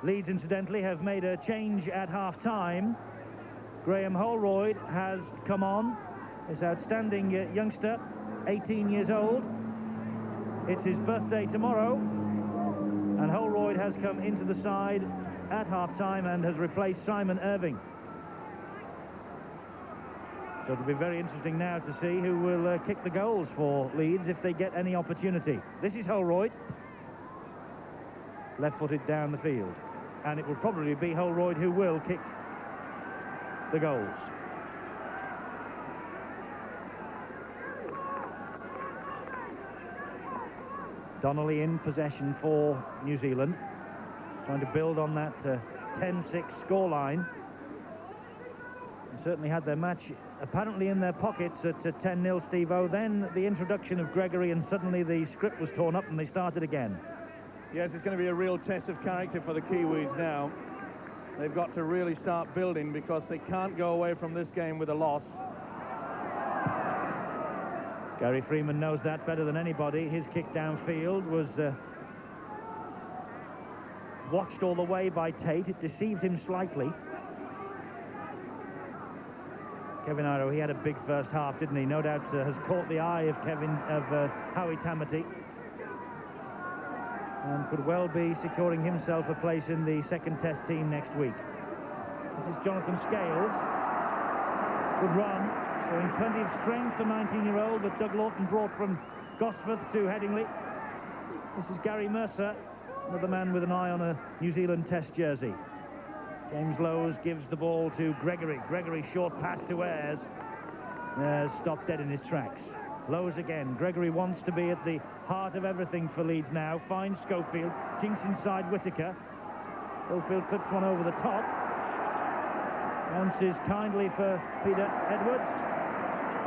Leeds, incidentally, have made a change at half-time. Graham Holroyd has come on, this outstanding youngster, 18 years old. It's his birthday tomorrow, and Holroyd has come into the side at half-time and has replaced Simon Irving. So it'll be very interesting now to see who will kick the goals for Leeds if they get any opportunity. This is Holroyd, left-footed down the field, and it will probably be Holroyd who will kick the goals. Donnelly in possession for New Zealand, trying to build on that 10-6 scoreline. They certainly had their match apparently in their pockets at 10-0, Steve-O. Then the introduction of Gregory, and suddenly the script was torn up and they started again. Yes, it's going to be a real test of character for the Kiwis now. They've got to really start building because they can't go away from this game with a loss. Gary Freeman knows that better than anybody. His kick downfield was watched all the way by Tate. It deceived him slightly. Kevin Iro, he had a big first half, didn't he? No doubt has caught the eye of Howie Tamati, and could well be securing himself a place in the second test team next week. This is Jonathan Scales. Good run, showing plenty of strength, the 19-year-old that Doug Lawton brought from Gosforth to Headingley. This is Gary Mercer, another man with an eye on a New Zealand test jersey. James Lowes gives the ball to Gregory. Gregory, short pass to Ayres. Ayres stopped dead in his tracks. Lowes again. Gregory wants to be at the heart of everything for Leeds now. Finds Schofield. Jinks inside Whittaker. Schofield clips one over the top. Bounces kindly for Peter Edwards.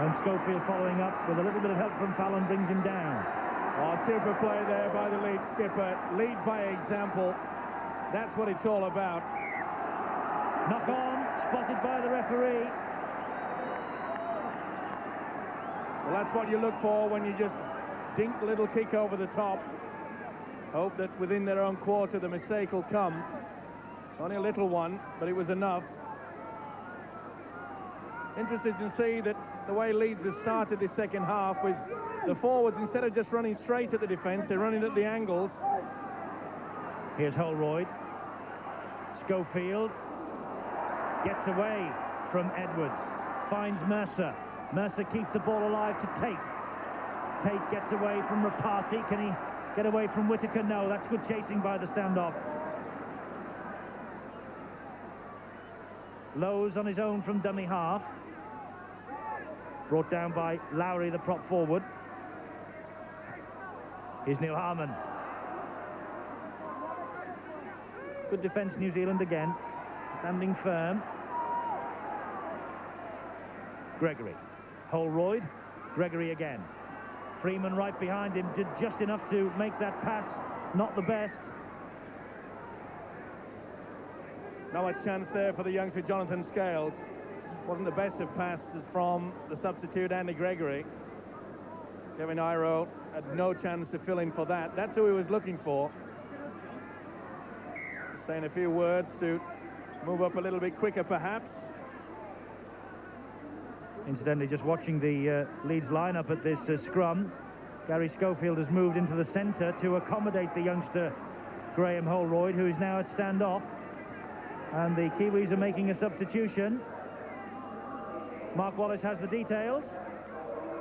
And Schofield following up with a little bit of help from Fallon brings him down. Oh, super play there by the Leeds skipper. Lead by example. That's what it's all about. Knock on, spotted by the referee. Well, that's what you look for when you just dink a little kick over the top. Hope that within their own quarter the mistake will come. Only a little one, but it was enough. Interested to see that the way Leeds have started this second half with the forwards, instead of just running straight at the defence, they're running at the angles. Here's Holroyd. Schofield gets away from Edwards, finds Mercer. Mercer keeps the ball alive to Tate. Tate gets away from Rapati. Can he get away from Whittaker? No, that's good chasing by the standoff. Lowes on his own from dummy half. Brought down by Lowry, the prop forward. Here's Neil Harmon. Good defence, New Zealand again. Standing firm. Gregory. Holroyd. Gregory again. Freeman right behind him, did just enough to make that pass. Not the best. Not much chance there for the youngster Jonathan Scales. Wasn't the best of passes from the substitute Andy Gregory. Kevin Iro had no chance to fill in for that. That's who he was looking for. Just saying a few words to move up a little bit quicker, perhaps. Incidentally, just watching the Leeds lineup at this scrum, Gary Schofield has moved into the centre to accommodate the youngster Graham Holroyd, who is now at stand-off. And the Kiwis are making a substitution. Mark Wallace has the details.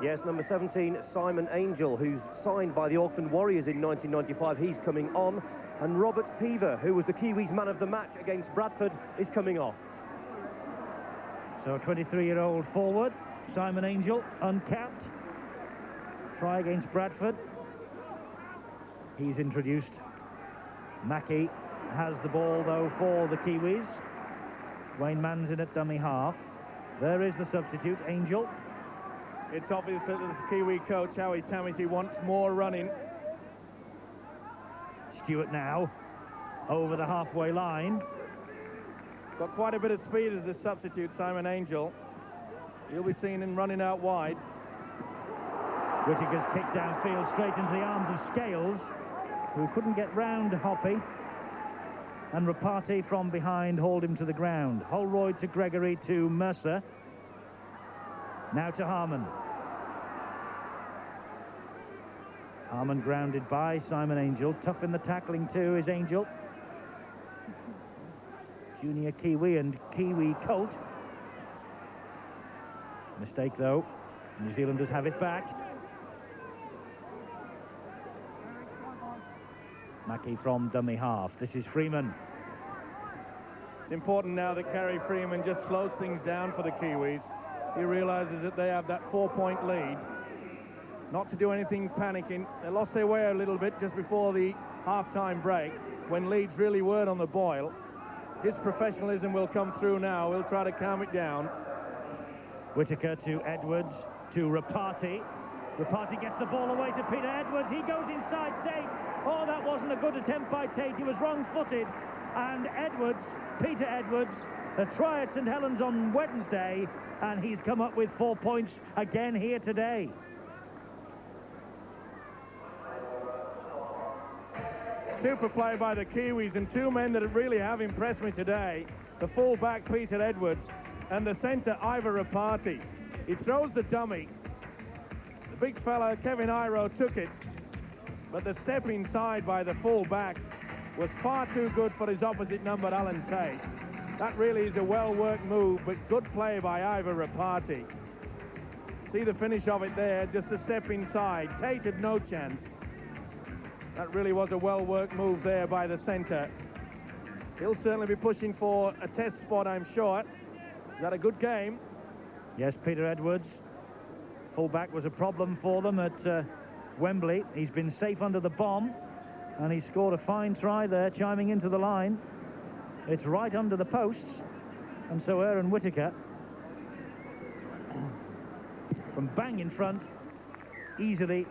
Yes, number 17, Simon Angel, who's signed by the Auckland Warriors in 1995. He's coming on. And Robert Peaver, who was the Kiwis' man of the match against Bradford, is coming off. So a 23-year-old forward, Simon Angel, uncapped. Try against Bradford. He's introduced. Mackie has the ball, though, for the Kiwis. Wayne Mann's in at dummy half. There is the substitute, Angel. It's obvious that the Kiwi coach, Howie Tamiti, wants more running. Stewart now over the halfway line. Got quite a bit of speed as the substitute, Simon Angel. You'll be seeing him running out wide. Whittaker's kick downfield straight into the arms of Scales, who couldn't get round Hoppy. And Rapati from behind hauled him to the ground. Holroyd to Gregory to Mercer. Now to Harmon. Harmon grounded by Simon Angel. Tough in the tackling too is Angel. Junior Kiwi and Kiwi Colt. Mistake though. New Zealanders have it back. Mackie from dummy half. This is Freeman. It's important now that Kerry Freeman just slows things down for the Kiwis. He realises that they have that 4-point lead. Not to do anything panicking. They lost their way a little bit just before the half-time break, when Leeds really weren't on the boil. His professionalism will come through now. He'll try to calm it down. Whittaker to Edwards, to Rapati. Rapati gets the ball away to Peter Edwards. He goes inside Tate. Oh, that wasn't a good attempt by Tate. He was wrong-footed. And Edwards, Peter Edwards, a try at St Helens on Wednesday, and he's come up with 4 points again here today. Super play by the Kiwis, and two men that really have impressed me today. The full-back, Peter Edwards, and the centre, Ivor Rapati. He throws the dummy. The big fella, Kevin Iro, took it. But the step inside by the full-back was far too good for his opposite number, Alan Tate. That really is a well-worked move, but good play by Ivor Rapati. See the finish of it there, just a step inside. Tate had no chance. That really was a well-worked move there by the centre. He'll certainly be pushing for a test spot, I'm sure. He's had a good game. Yes, Peter Edwards. Full-back was a problem for them at Wembley. He's been safe under the bomb, and he scored a fine try there, chiming into the line. It's right under the posts, and so Aaron Whittaker, from bang in front, easily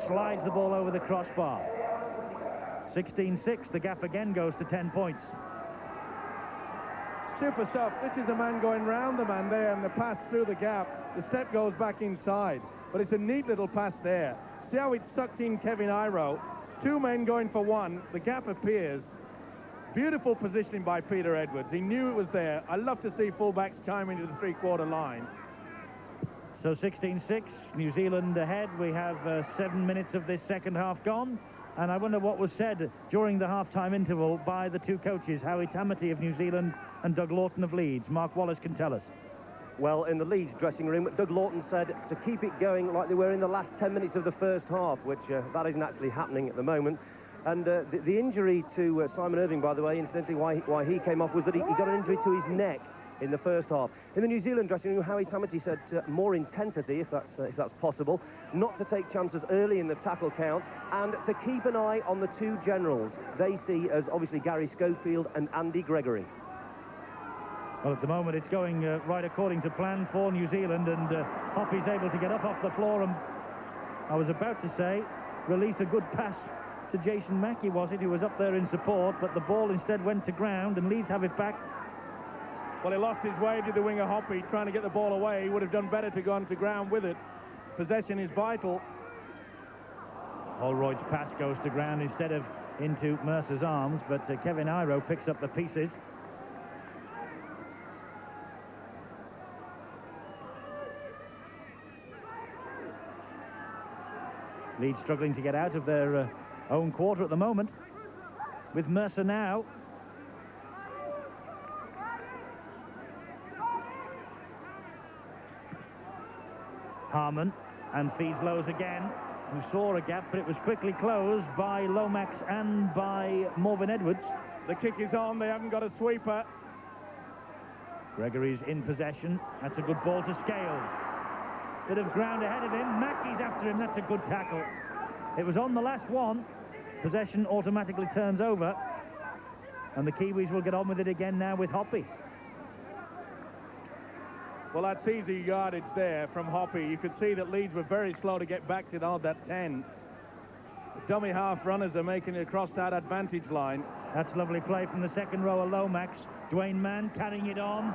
slides the ball over the crossbar. 16-6, the gap again goes to 10 points. Super stuff. This is a man going round the man there, and the pass through the gap. The step goes back inside, but it's a neat little pass there. See how it sucked in Kevin Iro. Two men going for one. The gap appears. Beautiful positioning by Peter Edwards. He knew it was there. I love to see fullbacks chime into the three-quarter line. So 16-6, New Zealand ahead. We have 7 minutes of this second half gone. And I wonder what was said during the half-time interval by the two coaches, Howie Tamati of New Zealand and Doug Lawton of Leeds. Mark Wallace can tell us. Well, in the Leeds dressing room, Doug Lawton said to keep it going like they were in the last 10 minutes of the first half, which that isn't actually happening at the moment. And the injury to Simon Irving, by the way, incidentally, why he came off was that he got an injury to his neck in the first half. In the New Zealand dressing room, Howie Tamati said more intensity, if that's possible, not to take chances early in the tackle count, and to keep an eye on the two generals they see as obviously Gary Schofield and Andy Gregory. Well, at the moment it's going right according to plan for New Zealand, and Hoppy's able to get up off the floor, and I was about to say release a good pass to Jason Mackie, was it, who was up there in support, but the ball instead went to ground, and Leeds have it back. Well, he lost his way to the winger Hoppy, trying to get the ball away. He would have done better to go onto ground with it. Possession is vital. Holroyd's pass goes to ground instead of into Mercer's arms, but Kevin Iro picks up the pieces. Leeds struggling to get out of their own quarter at the moment, with Mercer now. Harmon, and feeds Lowe's again, who saw a gap, but it was quickly closed by Lomax and by Morven Edwards. The kick is on, they haven't got a sweeper. Gregory's in possession. That's a good ball to Scales. Bit of ground ahead of him. Mackey's after him. That's a good tackle. It was on the last one. Possession automatically turns over. And the Kiwis will get on with it again now with Hoppy. Well, that's easy yardage there from Hoppy. You could see that Leeds were very slow to get back to that 10. The dummy half runners are making it across that advantage line. That's lovely play from the second rower, Lomax. Dwayne Mann carrying it on.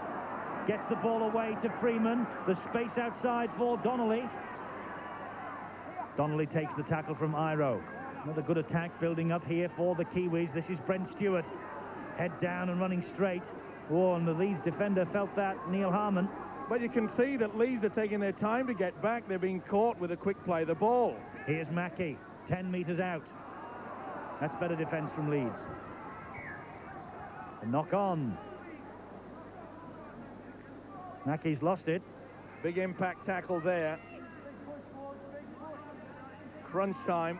Gets the ball away to Freeman. The space outside for Donnelly. Donnelly takes the tackle from Iro. Another good attack building up here for the Kiwis. This is Brent Stewart. Head down and running straight. Oh, and the Leeds defender felt that, Neil Harmon. But you can see that Leeds are taking their time to get back. They're being caught with a quick play the ball. Here's Mackey, 10 metres out. That's better defence from Leeds. A knock on. Mackey's lost it. Big impact tackle there. Crunch time.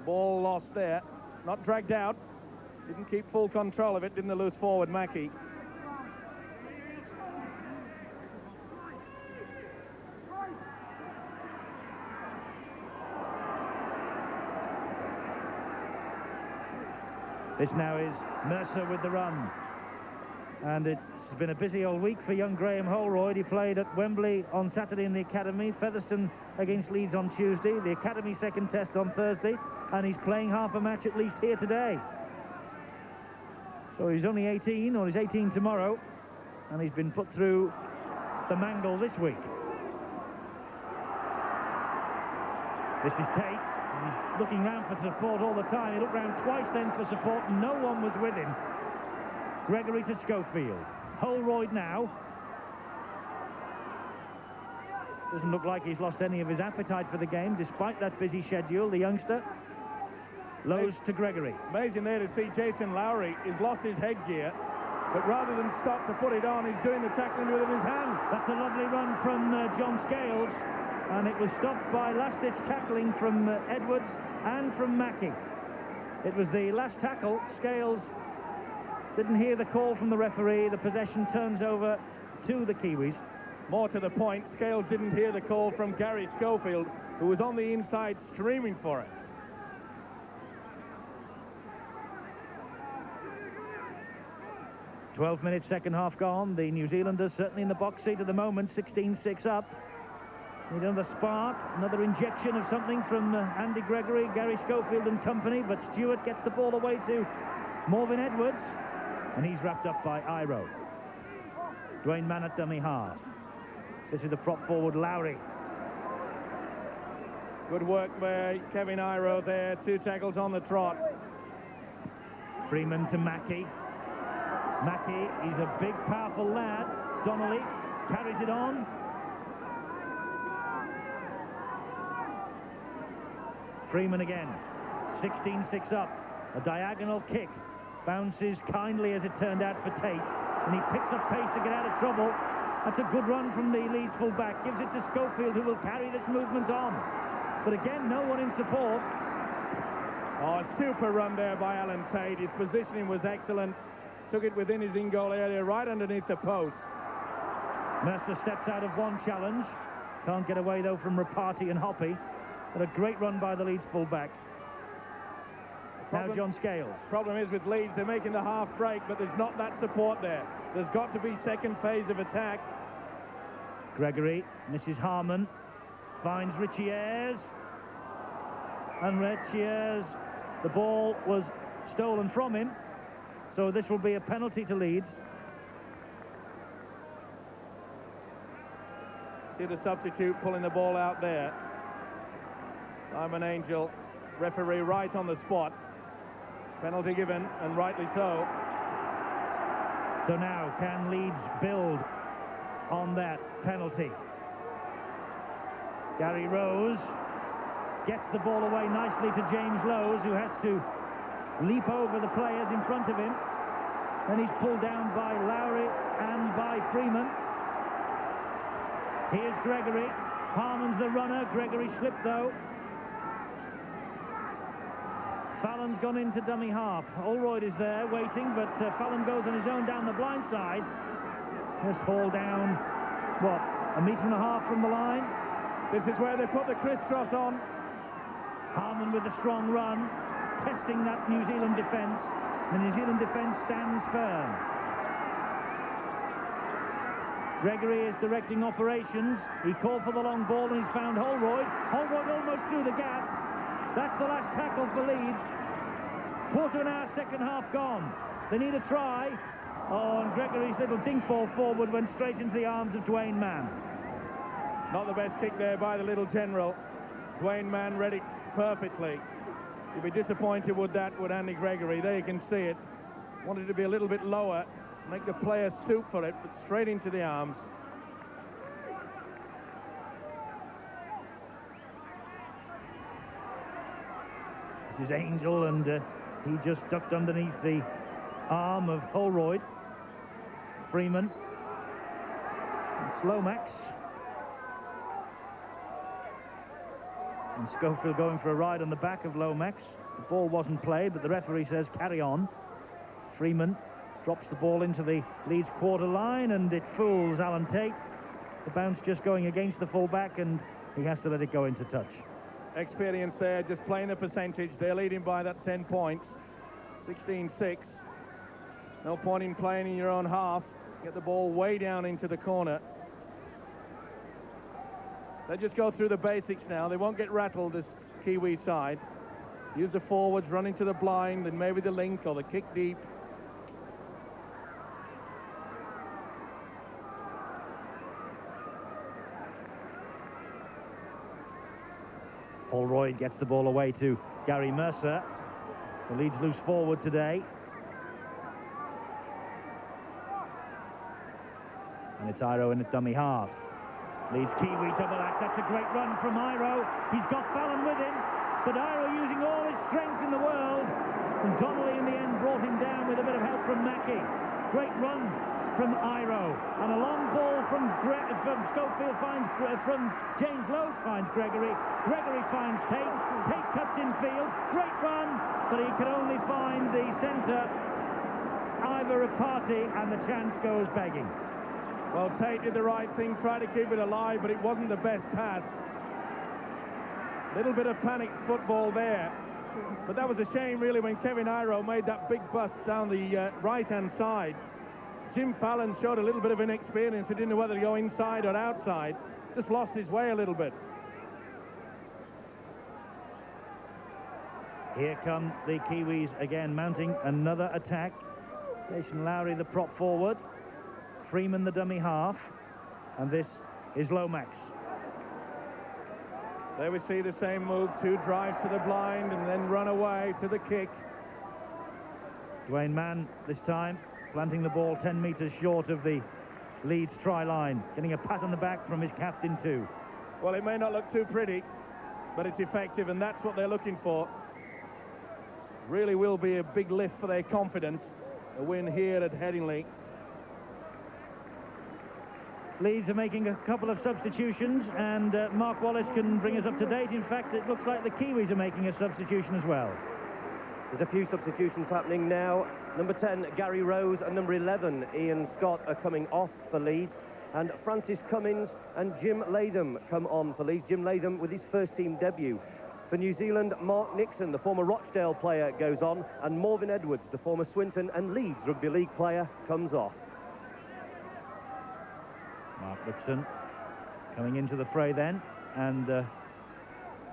Ball lost there. Not dragged out. Didn't keep full control of it. Didn't lose forward, Mackey. This now is Mercer with the run. And it's been a busy old week for young Graham Holroyd. He played at Wembley on Saturday in the Academy, Featherstone against Leeds on Tuesday, the Academy second test on Thursday, and he's playing half a match at least here today. So he's only 18, or he's 18 tomorrow, and he's been put through the mangle this week. This is Tate. He's looking round for support all the time. He looked round twice then for support, and no one was with him. Gregory to Schofield. Holroyd now. Doesn't look like he's lost any of his appetite for the game, despite that busy schedule, the youngster. Lowe's to Gregory. Amazing there to see Jason Lowry. He's lost his headgear, but rather than stop to put it on, he's doing the tackling with his hand. That's a lovely run from John Scales, and it was stopped by last-ditch tackling from Edwards and from Mackey. It was the last tackle. Scales didn't hear the call from the referee. The possession turns over to the Kiwis. More to the point, Scales didn't hear the call from Gary Schofield, who was on the inside screaming for it. "12 minutes, second half gone. The New Zealanders certainly in the box seat at the moment, 16-6 up. Need another spark, another injection of something from Andy Gregory, Gary Schofield and company, but Stewart gets the ball away to Morven Edwards, and he's wrapped up by Iro. Dwayne Mann at dummy half. This is the prop forward, Lowry. Good work by Kevin Iro there. 2 tackles on the trot. Freeman to Mackey. Mackey, he's a big, powerful lad. Donnelly carries it on. Freeman again. 16-6 up. A diagonal kick. Bounces kindly, as it turned out, for Tate. And he picks up pace to get out of trouble. That's a good run from the Leeds full-back. Gives it to Schofield, who will carry this movement on. But again, no one in support. Oh, a super run there by Alan Tate. His positioning was excellent. Took it within his in-goal area, right underneath the post. Mercer steps out of one challenge. Can't get away, though, from Rapati and Hoppy. But a great run by the Leeds full-back. Now John Scales. Problem is with Leeds, they're making the half break, but there's not that support there. There's got to be second phase of attack. Gregory misses Harmon. Finds Richie Ayres. And Richie Ayres, the ball was stolen from him. So this will be a penalty to Leeds. See the substitute pulling the ball out there. Simon Angel, referee right on the spot. Penalty given, and rightly so. So now, can Leeds build on that penalty? Gary Rose gets the ball away nicely to James Lowes, who has to leap over the players in front of him. Then he's pulled down by Lowry and by Freeman. Here's Gregory. Harman's the runner. Gregory slipped though. Fallon's gone into dummy half. Holroyd is there waiting, but Fallon goes on his own down the blind side. Just hauled down, what, 1.5 meters from the line? This is where they put the crisscross on. Harman with a strong run, testing that New Zealand defence. The New Zealand defence stands firm. Gregory is directing operations. He called for the long ball and he's found Holroyd. Holroyd almost through the gap. That's the last tackle for Leeds. Quarter of an hour, second half gone. They need a try. Oh, and Gregory's little dink ball forward went straight into the arms of Dwayne Mann. Not the best kick there by the little general. Dwayne Mann read it perfectly. You'd be disappointed with that with Andy Gregory. There you can see it. Wanted to be a little bit lower, make the player stoop for it, but straight into the arms. This is Angel, and he just ducked underneath the arm of Holroyd. Freeman. It's Lomax. And Schofield going for a ride on the back of Lomax. The ball wasn't played, but the referee says carry on. Freeman drops the ball into the Leeds quarter line, and it fools Alan Tate. The bounce just going against the fullback, and he has to let it go into touch. Experience there, just playing the percentage. They're leading by that 10 points. 16-6. No point in playing in your own half. Get the ball way down into the corner. They just go through the basics now. They won't get rattled, this Kiwi side. Use the forwards, run into the blind, and maybe the link or the kick deep. Holroyd gets the ball away to Gary Mercer. The Leeds loose forward today. And it's Iro in a dummy half. Leeds Kiwi double act. That's a great run from Iro. He's got Fallon with him, but Iro using all his strength in the world. And Donnelly in the end brought him down with a bit of help from Mackey. Great run from Iro. And a long ball from Schofield finds, from James Lowes finds Gregory. Gregory finds Tate. Tate cuts in field. Great run, but he could only find the centre, Ivor Party, and the chance goes begging. Well, Tate did the right thing, tried to keep it alive, but it wasn't the best pass. Little bit of panic football there. But that was a shame, really, when Kevin Iro made that big bust down the right-hand side. Jim Fallon showed a little bit of inexperience. He didn't know whether to go inside or outside. Just lost his way a little bit. Here come the Kiwis again, mounting another attack. Jason Lowry, the prop forward. Freeman, the dummy half. And this is Lomax. There we see the same move. 2 drives to the blind and then run away to the kick. Dwayne Mann this time planting the ball 10 metres short of the Leeds try line, getting a pat on the back from his captain too. Well, it may not look too pretty, but it's effective, and that's what they're looking for. Really will be a big lift for their confidence, a win here at Headingley. Leeds are making a couple of substitutions, and Mark Wallace can bring us up to date. In fact, it looks like the Kiwis are making a substitution as well. There's a few substitutions happening now. Number 10, Gary Rose, and number 11, Ian Scott, are coming off for Leeds. And Francis Cummins and Jim Latham come on for Leeds. Jim Latham with his first team debut. For New Zealand, Mark Nixon, the former Rochdale player, goes on, and Morvin Edwards, the former Swinton and Leeds Rugby League player, comes off. Mark Nixon coming into the fray then, and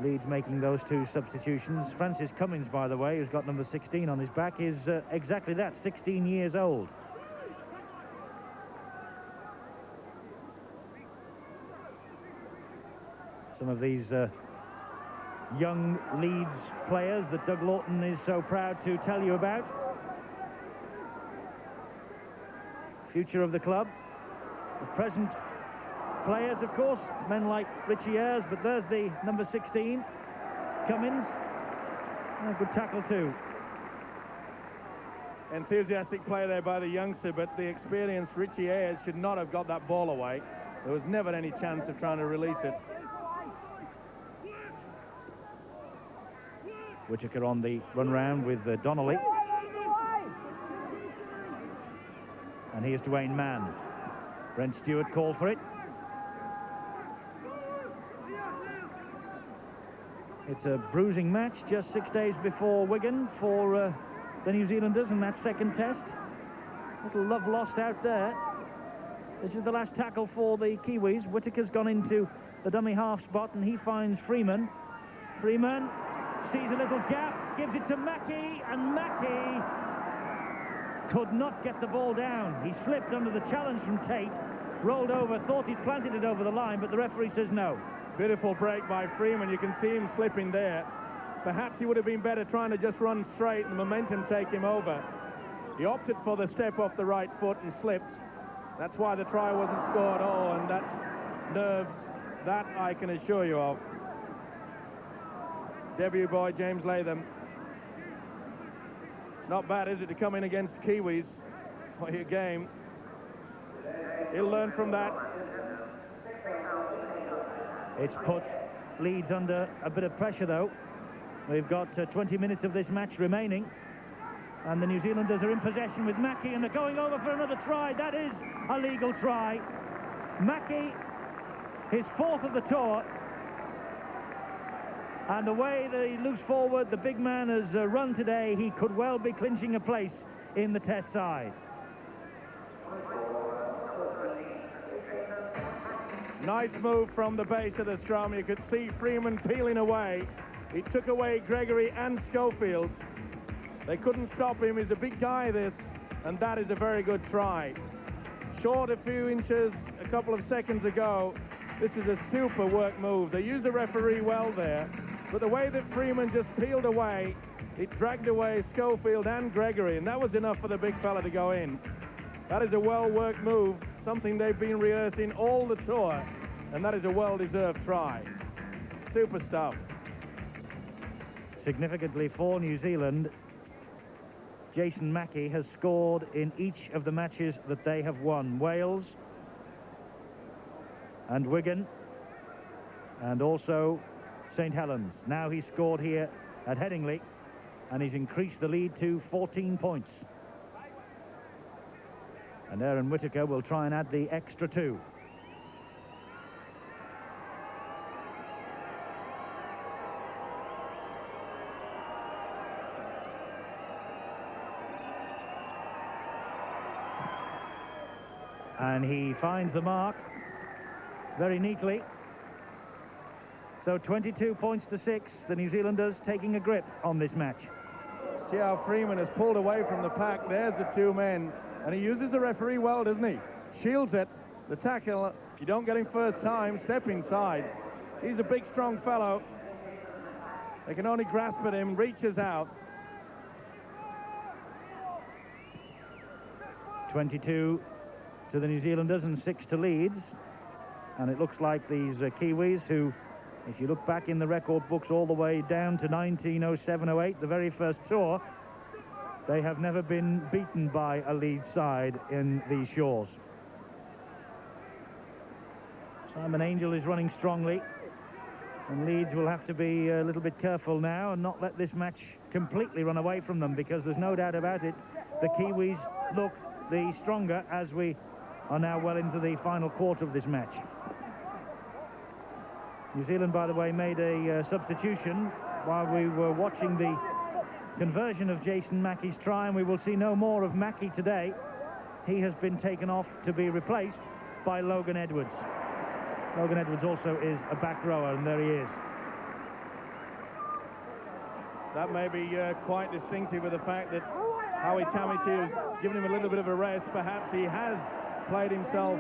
Leeds making those 2 substitutions. Francis Cummins, by the way, who's got number 16 on his back, is exactly that, 16 years old. Some of these young Leeds players that Doug Lawton is so proud to tell you about. Future of the club. The present players, of course, men like Richie Ayres, but there's the number 16. Cummins. A good tackle too. Enthusiastic play there by the youngster, but the experienced Richie Ayres should not have got that ball away. There was never any chance of trying to release it. Whittaker on the run round with Donnelly. And here's Dwayne Mann. Brent Stewart called for it. It's a bruising match just 6 days before Wigan for the New Zealanders in that second test. Little love lost out there. This is the last tackle for the Kiwis. Whittaker's gone into the dummy half spot and he finds Freeman. Freeman sees a little gap, gives it to Mackey, and Mackey could not get the ball down. He slipped under the challenge from Tate, rolled over, thought he'd planted it over the line, but the referee says no. Beautiful break by Freeman. You can see him slipping there. Perhaps he would have been better trying to just run straight and the momentum take him over. He opted for the step off the right foot and slipped. That's why the try wasn't scored. Oh, and that's nerves, that I can assure you of. Debut boy James Latham. Not bad, is it, to come in against Kiwis for your game. He'll learn from that. It's put Leeds under a bit of pressure, though. We've got 20 minutes of this match remaining. And the New Zealanders are in possession with Mackey, and they're going over for another try. That is a legal try. Mackey, his fourth of the tour. And the way the loose forward, the big man, has run today, he could well be clinching a place in the test side. Nice move from the base of the scrum. You could see Freeman peeling away. He took away Gregory and Schofield. They couldn't stop him. He's a big guy, this, and that is a very good try. Short a few inches a couple of seconds ago. This is a super work move. They used the referee well there, but the way that Freeman just peeled away, it dragged away Schofield and Gregory, and that was enough for the big fella to go in. That is a well-worked move, something they've been rehearsing all the tour, and that is a well-deserved try. Super stuff. Significantly for New Zealand, Jason Mackey has scored in each of the matches that they have won. Wales and Wigan, and also St Helens. Now he's scored here at Headingley, and he's increased the lead to 14 points. And Aaron Whittaker will try and add the extra 2. And he finds the mark very neatly. So 22 points to 6, the New Zealanders taking a grip on this match. See how Freeman has pulled away from the pack. There's the two men. And he uses the referee well, doesn't he? Shields it. The tackle, you don't get him first time, step inside. He's a big, strong fellow. They can only grasp at him, reaches out. 22 to the New Zealanders and 6 to Leeds. And it looks like these Kiwis, who, if you look back in the record books all the way down to 1907-08, the very first tour, they have never been beaten by a Leeds side in these shores. Simon Angel is running strongly, and Leeds will have to be a little bit careful now and not let this match completely run away from them, because there's no doubt about it, the Kiwis look the stronger as we are now well into the final quarter of this match. New Zealand, by the way, made a substitution while we were watching the conversion of Jason Mackey's try, and we will see no more of Mackey today. He has been taken off to be replaced by Logan Edwards. Logan Edwards also is a back rower, and there he is. That may be quite distinctive of the fact that Howie Tamiti has given him a little bit of a rest. Perhaps he has played himself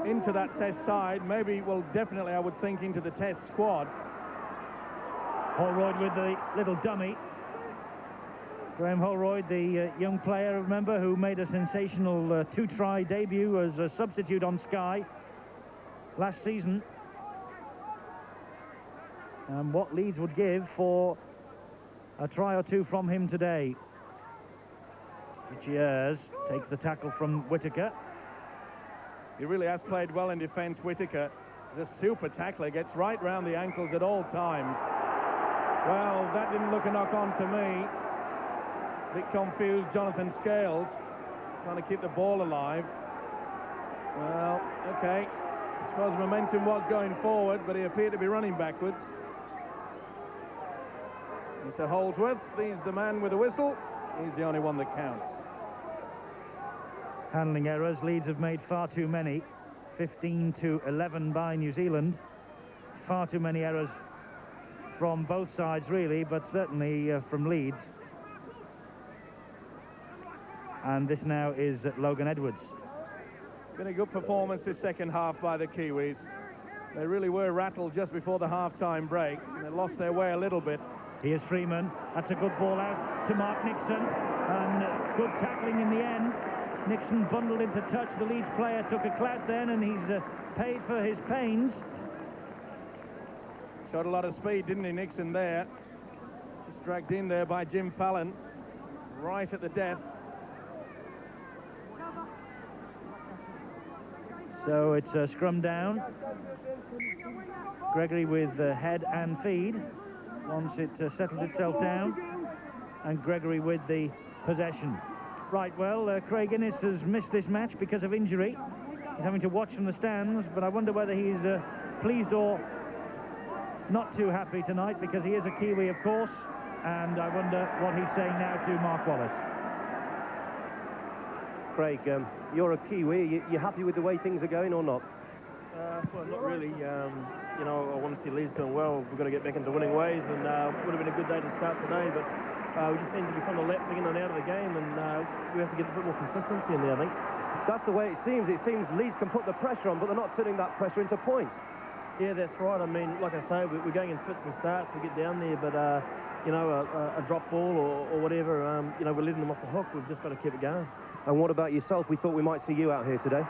into that test side. Maybe, well, definitely, I would think, into the test squad. Holroyd with the little dummy. Graham Holroyd, the young player, remember, who made a sensational two-try debut as a substitute on Sky last season. and what Leeds would give for a try or two from him today. Gutierrez takes the tackle from Whittaker. He really has played well in defence, Whittaker. He's a super tackler, gets right round the ankles at all times. Well, that didn't look a knock-on to me. A bit confused, Jonathan Scales, trying to keep the ball alive. Well, okay. I suppose momentum was going forward, but he appeared to be running backwards. Mr. Holdsworth, he's the man with the whistle. He's the only one that counts. Handling errors, Leeds have made far too many. 15-11 by New Zealand. Far too many errors from both sides, really, but certainly from Leeds. And this now is Logan Edwards. Been a good performance this second half by the Kiwis. They really were rattled just before the half-time break. They lost their way a little bit. Here's Freeman. That's a good ball out to Mark Nixon. And good tackling in the end. Nixon bundled into touch. The Leeds player took a clout then, and he's paid for his pains. Showed a lot of speed, didn't he, Nixon there? Just dragged in there by Jim Fallon. Right at the death. So it's a scrum down. Gregory with head and feed once it settles itself down. And Gregory with the possession. Right, well, Craig Innes has missed this match because of injury. He's having to watch from the stands, but I wonder whether he's pleased or not too happy tonight, because he is a Kiwi, of course, and I wonder what he's saying now to Mark Wallace. Craig, you're a Kiwi. You happy with the way things are going or not? Well, not really. You know, I want to see Leeds doing well. We've got to get back into winning ways, and it would have been a good day to start today, but we just seem to be kind of lapsing in and out of the game, and we have to get a bit more consistency in there, I think. That's the way it seems. It seems Leeds can put the pressure on, but they're not turning that pressure into points. Yeah, that's right. I mean, like I say, we're going in fits and starts. We get down there, but, you know, a drop ball or whatever, you know, we're letting them off the hook. We've just got to keep it going. And what about yourself? We thought we might see you out here today.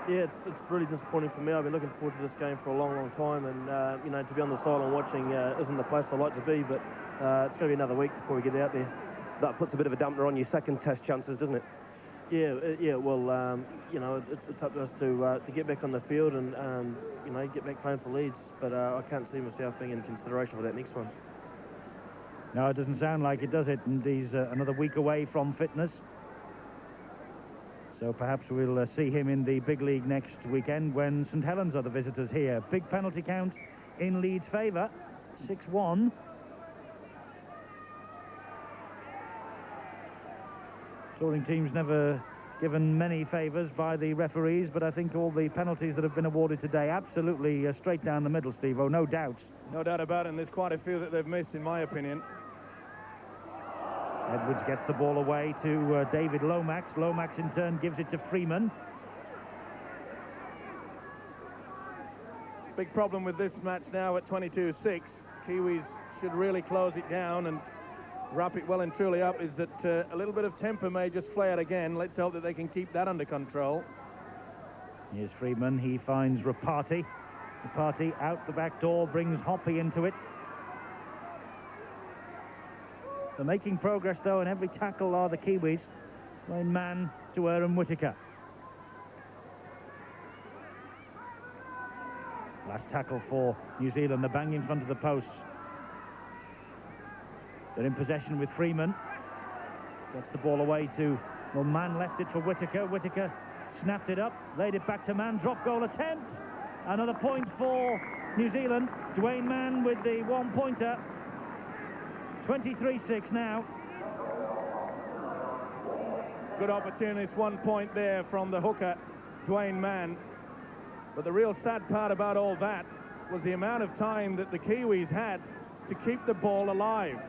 Yeah, it's really disappointing for me. I've been looking forward to this game for a long, long time, and, you know, to be on the sideline watching isn't the place I like to be, but it's going to be another week before we get out there. That puts a bit of a dampener on your second test chances, doesn't it? Yeah, well, you know, it's up to us to get back on the field and you know, get back playing for Leeds, but I can't see myself being in consideration for that next one. No, it doesn't sound like it, does it? And he's another week away from fitness. So perhaps we'll see him in the big league next weekend when St Helens are the visitors here. Big penalty count in Leeds' favour, 6-1. Touring teams never given many favours by the referees, but I think all the penalties that have been awarded today absolutely straight down the middle, Steve-O, no doubt. No doubt about it, and there's quite a few that they've missed, in my opinion. Edwards gets the ball away to David Lomax. Lomax in turn gives it to Freeman. Big problem with this match now at 22-6. Kiwis should really close it down and wrap it well and truly up, is that a little bit of temper may just flare again. Let's hope that they can keep that under control. Here's Freeman. He finds Rapati. Rapati out the back door, brings Hoppy into it. They're making progress, though, and every tackle are the Kiwis. Playing man to Aaron Whittaker. Last tackle for New Zealand. The bang in front of the posts. They're in possession with Freeman. Gets the ball away to, well, Mann left it for Whittaker. Whittaker snapped it up, laid it back to Mann. Drop goal attempt. Another point for New Zealand. Dwayne Mann with the one-pointer. 23-6 now. Good opportunist, 1 point there from the hooker, Dwayne Mann. But the real sad part about all that was the amount of time that the Kiwis had to keep the ball alive.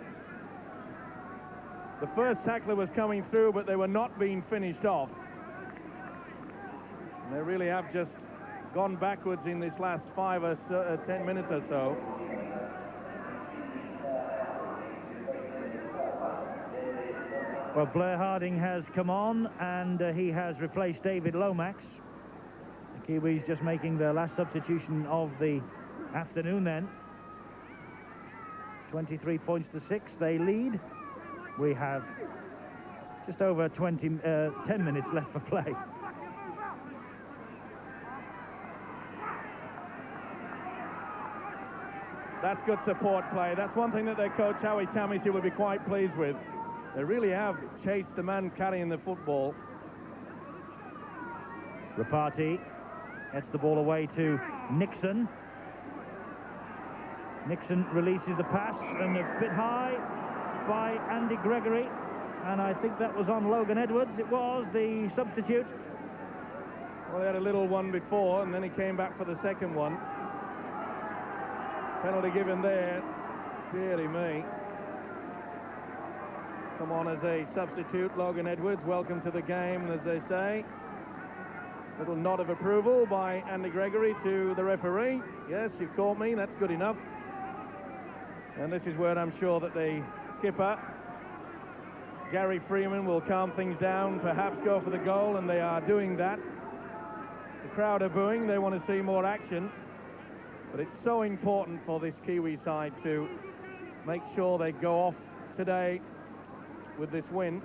The first tackler was coming through, but they were not being finished off. And they really have just gone backwards in this last 5 or 10 minutes or so. Well, Blair Harding has come on, and he has replaced David Lomax. The Kiwis just making their last substitution of the afternoon then. 23 points to 6, they lead. We have just over 10 minutes left for play. That's good support play. That's one thing that their coach, Howie Tamisi, will be quite pleased with. They really have chased the man carrying the football. Rapati gets the ball away to Nixon. Nixon releases the pass, and a bit high by Andy Gregory. And I think that was on Logan Edwards. It was the substitute. Well, they had a little one before, and then he came back for the second one. Penalty given there. Dearly me. Come on as a substitute, Logan Edwards. Welcome to the game, as they say. Little nod of approval by Andy Gregory to the referee. Yes, you caught me. That's good enough. And this is where I'm sure that the skipper, Gary Freeman, will calm things down, perhaps go for the goal, and they are doing that. The crowd are booing. They want to see more action. But it's so important for this Kiwi side to make sure they go off today with this win.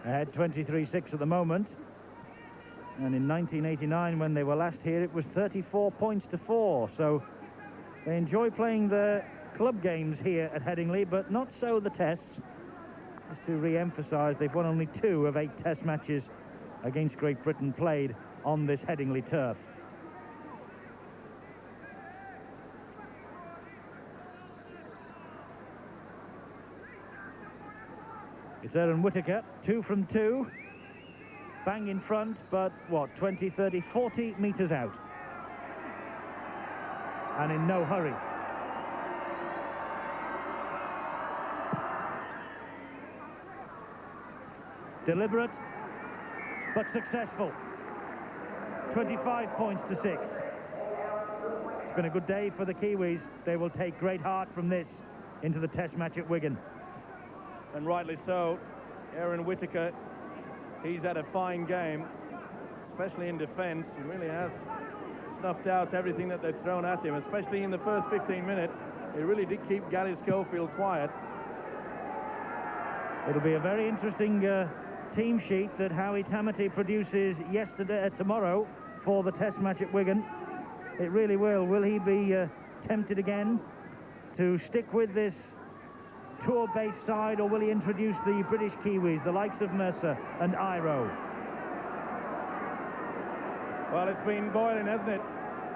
Ahead 23-6 at the moment. And in 1989, when they were last here, it was 34 points to 4. So they enjoy playing the club games here at Headingley, but not so the tests. Just to re-emphasise, they've won only 2 of 8 test matches against Great Britain played on this Headingley turf. It's Aaron Whittaker, 2 from 2. Bang in front, but what, 20, 30, 40 metres out. And in no hurry. Deliberate, but successful. 25 points to 6. It's been a good day for the Kiwis. They will take great heart from this into the test match at Wigan. And rightly so. Aaron Whittaker, he's had a fine game, especially in defence. He really has snuffed out everything that they've thrown at him, especially in the first 15 minutes. He really did keep Gary Schofield quiet. It'll be a very interesting team sheet that Howie Tamati produces tomorrow for the test match at Wigan. It really will. Will he be tempted again to stick with this tour-based side, or will he introduce the British Kiwis, the likes of Mercer and Iro? Well, it's been boiling, hasn't it?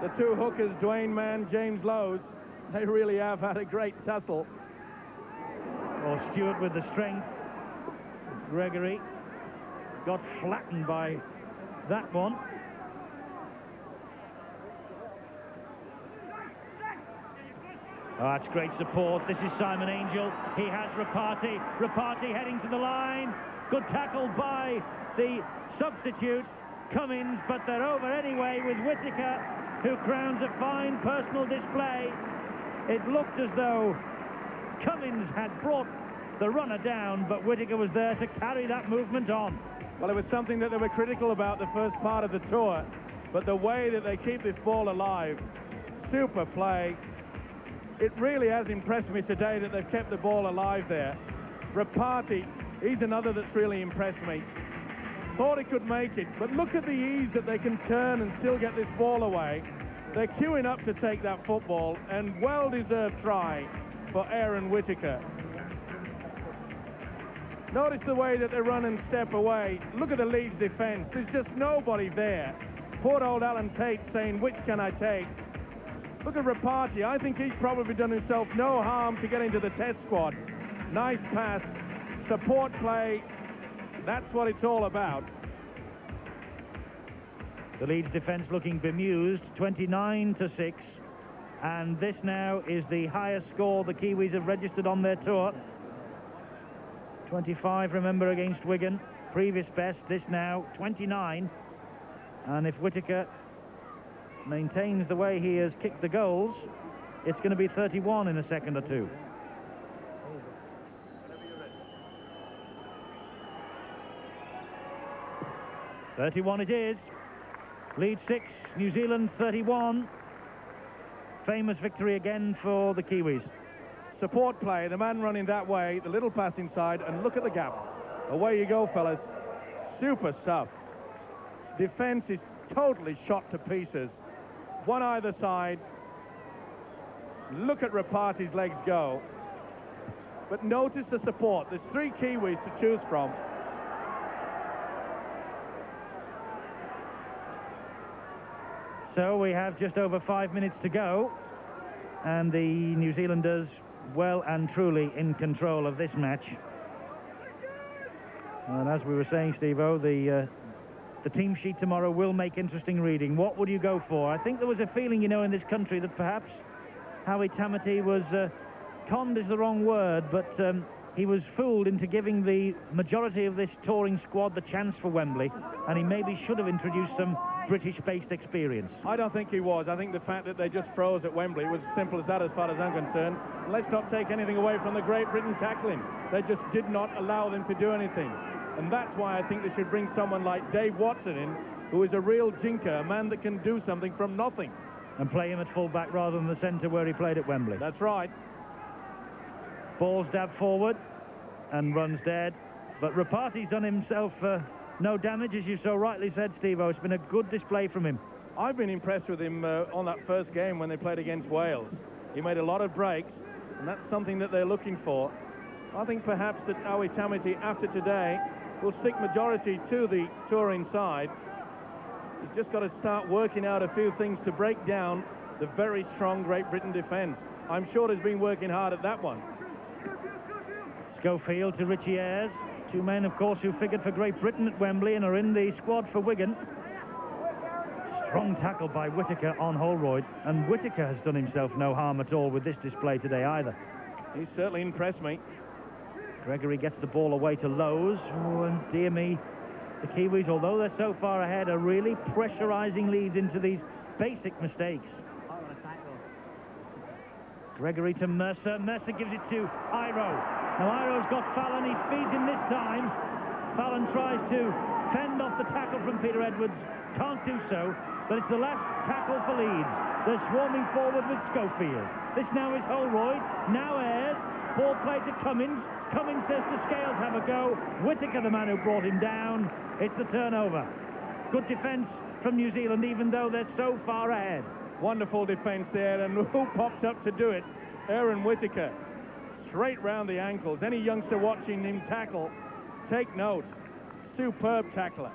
The 2 hookers, Dwayne Mann, James Lowes, they really have had a great tussle. Well, Stewart with the strength. Gregory got flattened by that one. Oh, that's great support. This is Simon Angel. He has Rapati. Rapati heading to the line. Good tackle by the substitute, Cummins, but they're over anyway with Whittaker, who crowns a fine personal display. It looked as though Cummins had brought the runner down, but Whittaker was there to carry that movement on. Well, it was something that they were critical about the first part of the tour, but the way that they keep this ball alive, super play. It really has impressed me today that they've kept the ball alive there. Rapati, he's another that's really impressed me. Thought he could make it, but look at the ease that they can turn and still get this ball away. They're queuing up to take that football, and well-deserved try for Aaron Whittaker. Notice the way that they run and step away. Look at the Leeds defence. There's just nobody there. Poor old Alan Tate saying, which can I take? Look at Rapati. I think he's probably done himself no harm to get into the test squad. Nice pass, support play. That's what it's all about. The Leeds defence looking bemused, 29-6. And this now is the highest score the Kiwis have registered on their tour. 25, remember, against Wigan. Previous best, this now 29. And if Whittaker maintains the way he has kicked the goals, it's going to be 31 in a second or two. .31 it is. Leeds 6, New Zealand 31. famous victory again for the Kiwis. Support play, the man running that way, the little pass inside, and look at the gap. Away you go, fellas. Super stuff. Defence is totally shot to pieces. One either side. Look at Rapati's legs go. But notice the support. There's 3 Kiwis to choose from. So we have just over 5 minutes to go, and the New Zealanders well and truly in control of this match. And as we were saying, Steve-O, the team sheet tomorrow will make interesting reading. What would you go for? I think there was a feeling, you know, in this country that perhaps Howie Tamati was conned is the wrong word, but he was fooled into giving the majority of this touring squad the chance for Wembley, and he maybe should have introduced some British-based experience. I don't think he was. I think the fact that they just froze at Wembley was as simple as that as far as I'm concerned. And let's not take anything away from the Great Britain tackling. They just did not allow them to do anything. And that's why I think they should bring someone like Dave Watson in, who is a real jinker, a man that can do something from nothing. And play him at full-back rather than the centre where he played at Wembley. That's right. Ball's dabbed forward and runs dead. But Rapati's done himself no damage, as you so rightly said, Steve-O. It's been a good display from him. I've been impressed with him on that first game when they played against Wales. He made a lot of breaks, and that's something that they're looking for. I think perhaps that Howie Tamati, after today, will stick majority to the touring side. He's just got to start working out a few things to break down the very strong Great Britain defence. I'm sure he's been working hard at that one. Schofield to Richie Ayres. 2 men, of course, who figured for Great Britain at Wembley and are in the squad for Wigan. Strong tackle by Whittaker on Holroyd, and Whittaker has done himself no harm at all with this display today either. He's certainly impressed me. Gregory gets the ball away to Lowe's. Oh, and dear me, the Kiwis, although they're so far ahead, are really pressurising Leeds into these basic mistakes. Gregory to Mercer. Mercer gives it to Iro. Now Iro's got Fallon. He feeds him this time. Fallon tries to fend off the tackle from Peter Edwards. Can't do so. But it's the last tackle for Leeds. They're swarming forward with Schofield. This now is Holroyd. Now Ayres. Ball played to Cummins. Cummins says to Scales, have a go. Whittaker, the man who brought him down. It's the turnover. Good defence from New Zealand, even though they're so far ahead. Wonderful defence there, and who popped up to do it? Aaron Whittaker. Straight round the ankles. Any youngster watching him tackle, take note. Superb tackler.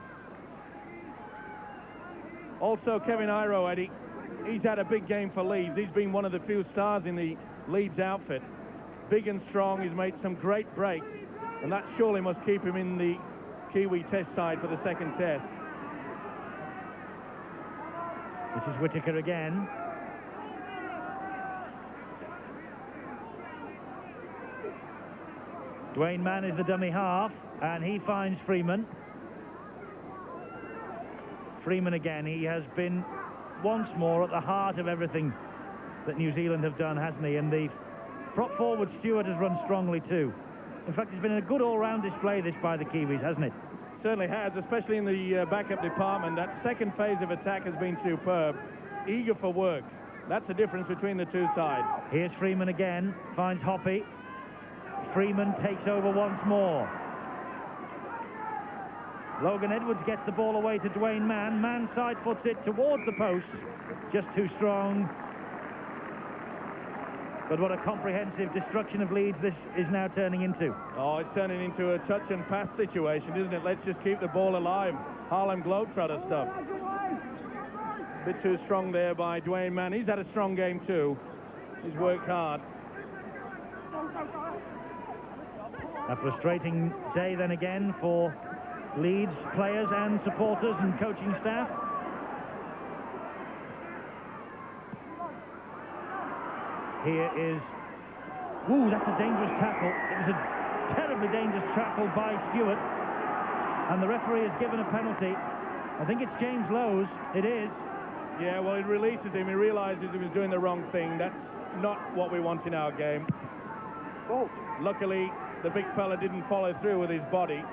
Also Kevin Iro, Eddie. He's had a big game for Leeds. He's been one of the few stars in the Leeds outfit. Big and strong. He's made some great breaks, and that surely must keep him in the Kiwi test side for the second test. This is Whittaker again. Dwayne Mann is the dummy half, and he finds Freeman. Freeman again. He has been once more at the heart of everything that New Zealand have done, hasn't he? And the prop forward Stewart has run strongly too. In fact, it's been a good all-round display this by the Kiwis, hasn't it? Certainly has, especially in the backup department. That second phase of attack has been superb. Eager for work. That's the difference between the two sides. Here's Freeman again, finds Hoppy. Freeman takes over once more. Logan Edwards gets the ball away to Dwayne Mann. Mann side foots it towards the post. Just too strong. But what a comprehensive destruction of Leeds this is now turning into. Oh, it's turning into a touch and pass situation, isn't it? Let's just keep the ball alive. Harlem Globetrotter stuff. A bit too strong there by Dwayne Mann. He's had a strong game too. He's worked hard. A frustrating day then again for Leeds players and supporters and coaching staff. Here is... Ooh, that's a dangerous tackle. It was a terribly dangerous tackle by Stewart. And the referee has given a penalty. I think it's James Lowe's. It is. Yeah, well, he releases him. He realises he was doing the wrong thing. That's not what we want in our game. Oh, luckily, the big fella didn't follow through with his body.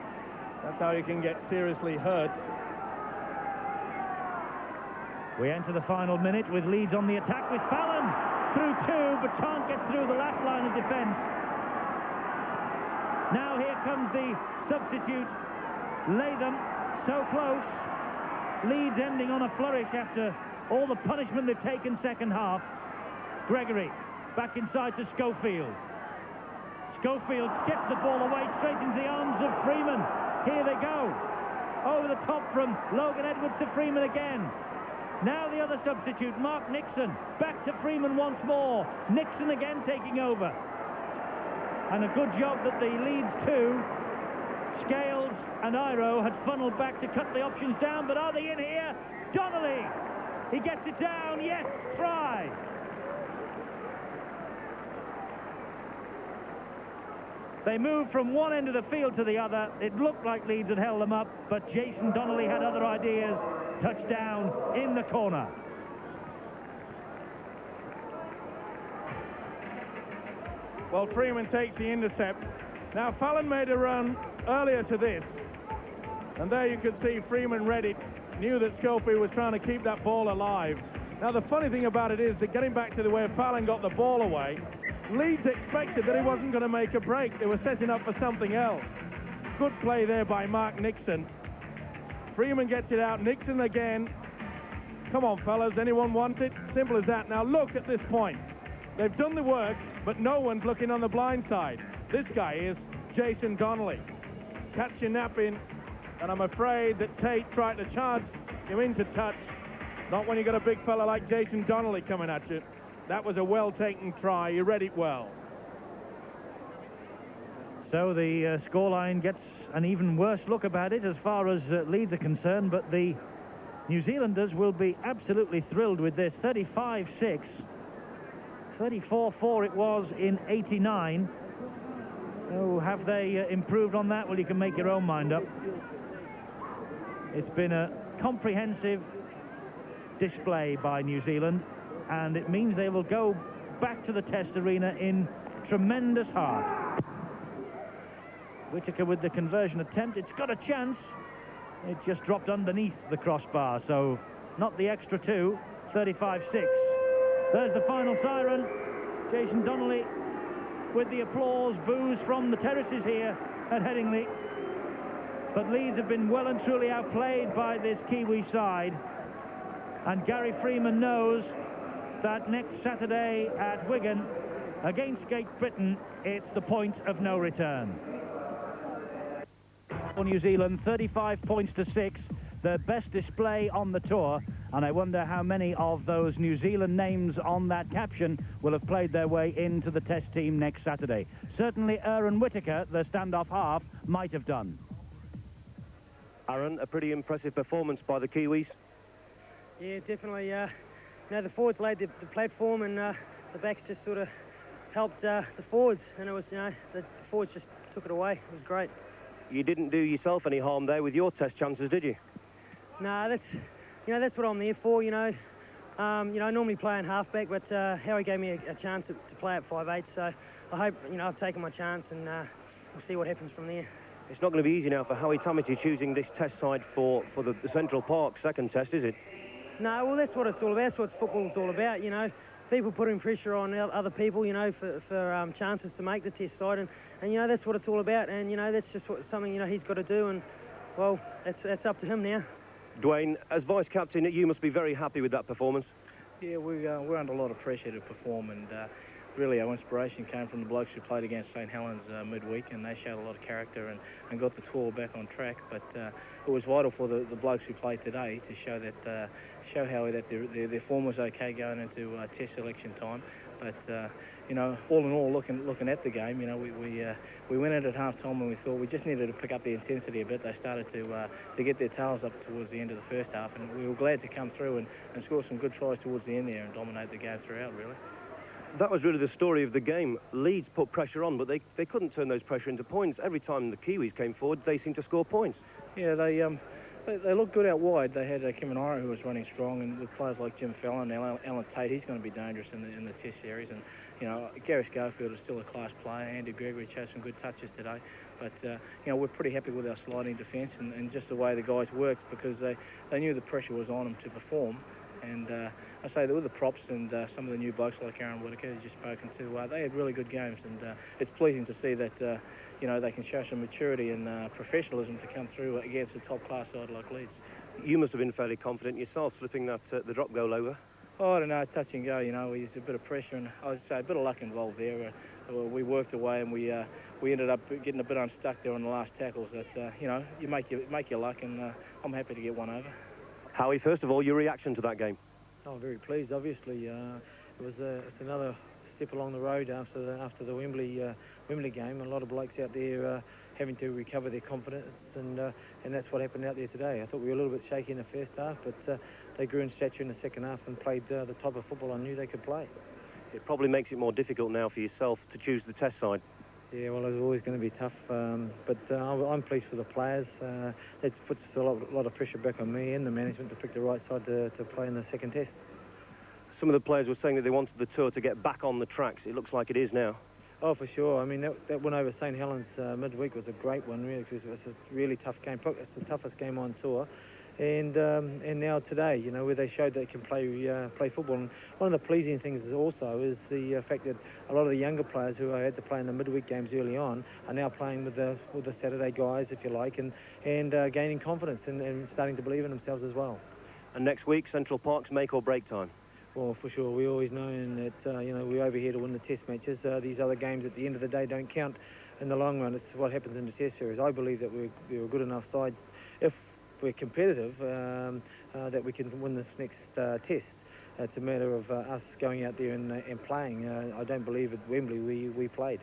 That's how you can get seriously hurt. We enter the final minute with Leeds on the attack with Fallon. through two, but can't get through the last line of defence. Now here comes the substitute, Latham, so close. Leeds ending on a flourish after all the punishment they've taken second half. Gregory back inside to Schofield. Schofield gets the ball away straight into the arms of Freeman. Here they go. Over the top from Logan Edwards to Freeman again. Now the other substitute, Mark Nixon. Back to Freeman once more. Nixon again taking over. And a good job that the Leeds two, Scales and Iro, had funneled back to cut the options down. But are they in here? Donnelly! He gets it down. Yes, try. They moved from one end of the field to the other. It looked like Leeds had held them up, but Jason Donnelly had other ideas. Touchdown in the corner. Well, Freeman takes the intercept. Now, Fallon made a run earlier to this, and there you could see Freeman read it, knew that Schofield was trying to keep that ball alive. Now, the funny thing about it is that getting back to the way Fallon got the ball away, Leeds expected that he wasn't going to make a break. They were setting up for something else. Good play there by Mark Nixon. Freeman gets it out. Nixon again. Come on, fellas. Anyone want it? Simple as that. Now, look at this point. They've done the work, but no one's looking on the blind side. This guy is Jason Donnelly. Catch your napping, and I'm afraid that Tate tried to charge him into touch. Not when you got a big fella like Jason Donnelly coming at you. That was a well-taken try. You read it well. So the scoreline gets an even worse look about it as far as Leeds are concerned, but the New Zealanders will be absolutely thrilled with this. 35-6. 34-4 it was in 89. So have they improved on that? Well, you can make your own mind up. It's been a comprehensive display by New Zealand, and it means they will go back to the test arena in tremendous heart. Whittaker with the conversion attempt. It's got a chance. It just dropped underneath the crossbar, so not the extra two. 35-6. There's the final siren. Jason Donnelly with the applause, boos from the terraces here at Headingley. But Leeds have been well and truly outplayed by this Kiwi side. And Gary Freeman knows that next Saturday at Wigan against Great Britain, it's the point of no return. For New Zealand, 35 points to 6, their best display on the tour, and I wonder how many of those New Zealand names on that caption will have played their way into the test team next Saturday. Certainly Aaron Whittaker, the standoff half, might have done. Aaron, a pretty impressive performance by the Kiwis. Yeah, definitely. The forwards laid the platform, and the backs just sort of helped the forwards, and it was, the forwards just took it away. It was great. You didn't do yourself any harm there with your test chances, did you? No, that's what I'm there for. I normally play in halfback, but Howie gave me a chance to play at 5'8", so I hope I've taken my chance, and we'll see what happens from there. It's not going to be easy now for Howie Tamati choosing this test side for the Central Park second test, is it? No, well, that's what it's all about. That's what football's all about, People putting pressure on other people, for chances to make the test side, and that's what it's all about, and, that's just something, he's got to do, and, well, that's up to him now. Dwayne, as vice-captain, you must be very happy with that performance. Yeah, we're under a lot of pressure to perform, and really our inspiration came from the blokes who played against St Helens midweek, and they showed a lot of character and got the tour back on track. But it was vital for the blokes who played today to show Howie that their form was okay going into test selection time. But all in all, looking at the game, we went in at half-time and we thought we just needed to pick up the intensity a bit. They started to get their tails up towards the end of the first half, and we were glad to come through and score some good tries towards the end there and dominate the game throughout, really. That was really the story of the game. Leeds put pressure on, but they couldn't turn those pressure into points. Every time the Kiwis came forward, they seemed to score points. Yeah, they looked good out wide. They had Kevin Iro, who was running strong, and with players like Jim Fallon and Alan Tate, he's going to be dangerous in the test series. And Gary Schofield is still a class player. Andy Gregory showed some good touches today. But we're pretty happy with our sliding defence and just the way the guys worked, because they knew the pressure was on them to perform. And I say that with the props and some of the new blokes like Aaron Whitaker, who's just spoken to, they had really good games, and it's pleasing to see that they can show some maturity and professionalism to come through against a top-class side like Leeds. You must have been fairly confident yourself, slipping that the drop goal over. Oh, I don't know, touch and go, there's a bit of pressure, and I'd say a bit of luck involved there. We worked away, and we ended up getting a bit unstuck there on the last tackles. That you make your luck, and I'm happy to get one over. Howie, first of all, your reaction to that game? Oh, very pleased. Obviously, it's another step along the road after the Wembley game. A lot of blokes out there having to recover their confidence, and that's what happened out there today. I thought we were a little bit shaky in the first half, but they grew in stature in the second half and played the type of football I knew they could play. It probably makes it more difficult now for yourself to choose the test side. Yeah, well, it's always going to be tough, but I'm pleased for the players. It puts a lot of pressure back on me and the management to pick the right side to play in the second test. Some of the players were saying that they wanted the tour to get back on the tracks. It looks like it is now. Oh, for sure. I mean, that win over St Helens midweek was a great one, really, because it was a really tough game. It's the toughest game on tour. And now today, where they showed they can play football. And one of the pleasing things is the fact that a lot of the younger players who had to play in the midweek games early on are now playing with the Saturday guys, if you like, and gaining confidence and starting to believe in themselves as well. And next week, Central Park's make or break time. Well, for sure. We always know that we're over here to win the test matches. These other games at the end of the day don't count in the long run. It's what happens in the test series. I believe that we're a good enough side, if we're competitive, that we can win this next test. It's a matter of us going out there and playing. I don't believe at Wembley we played.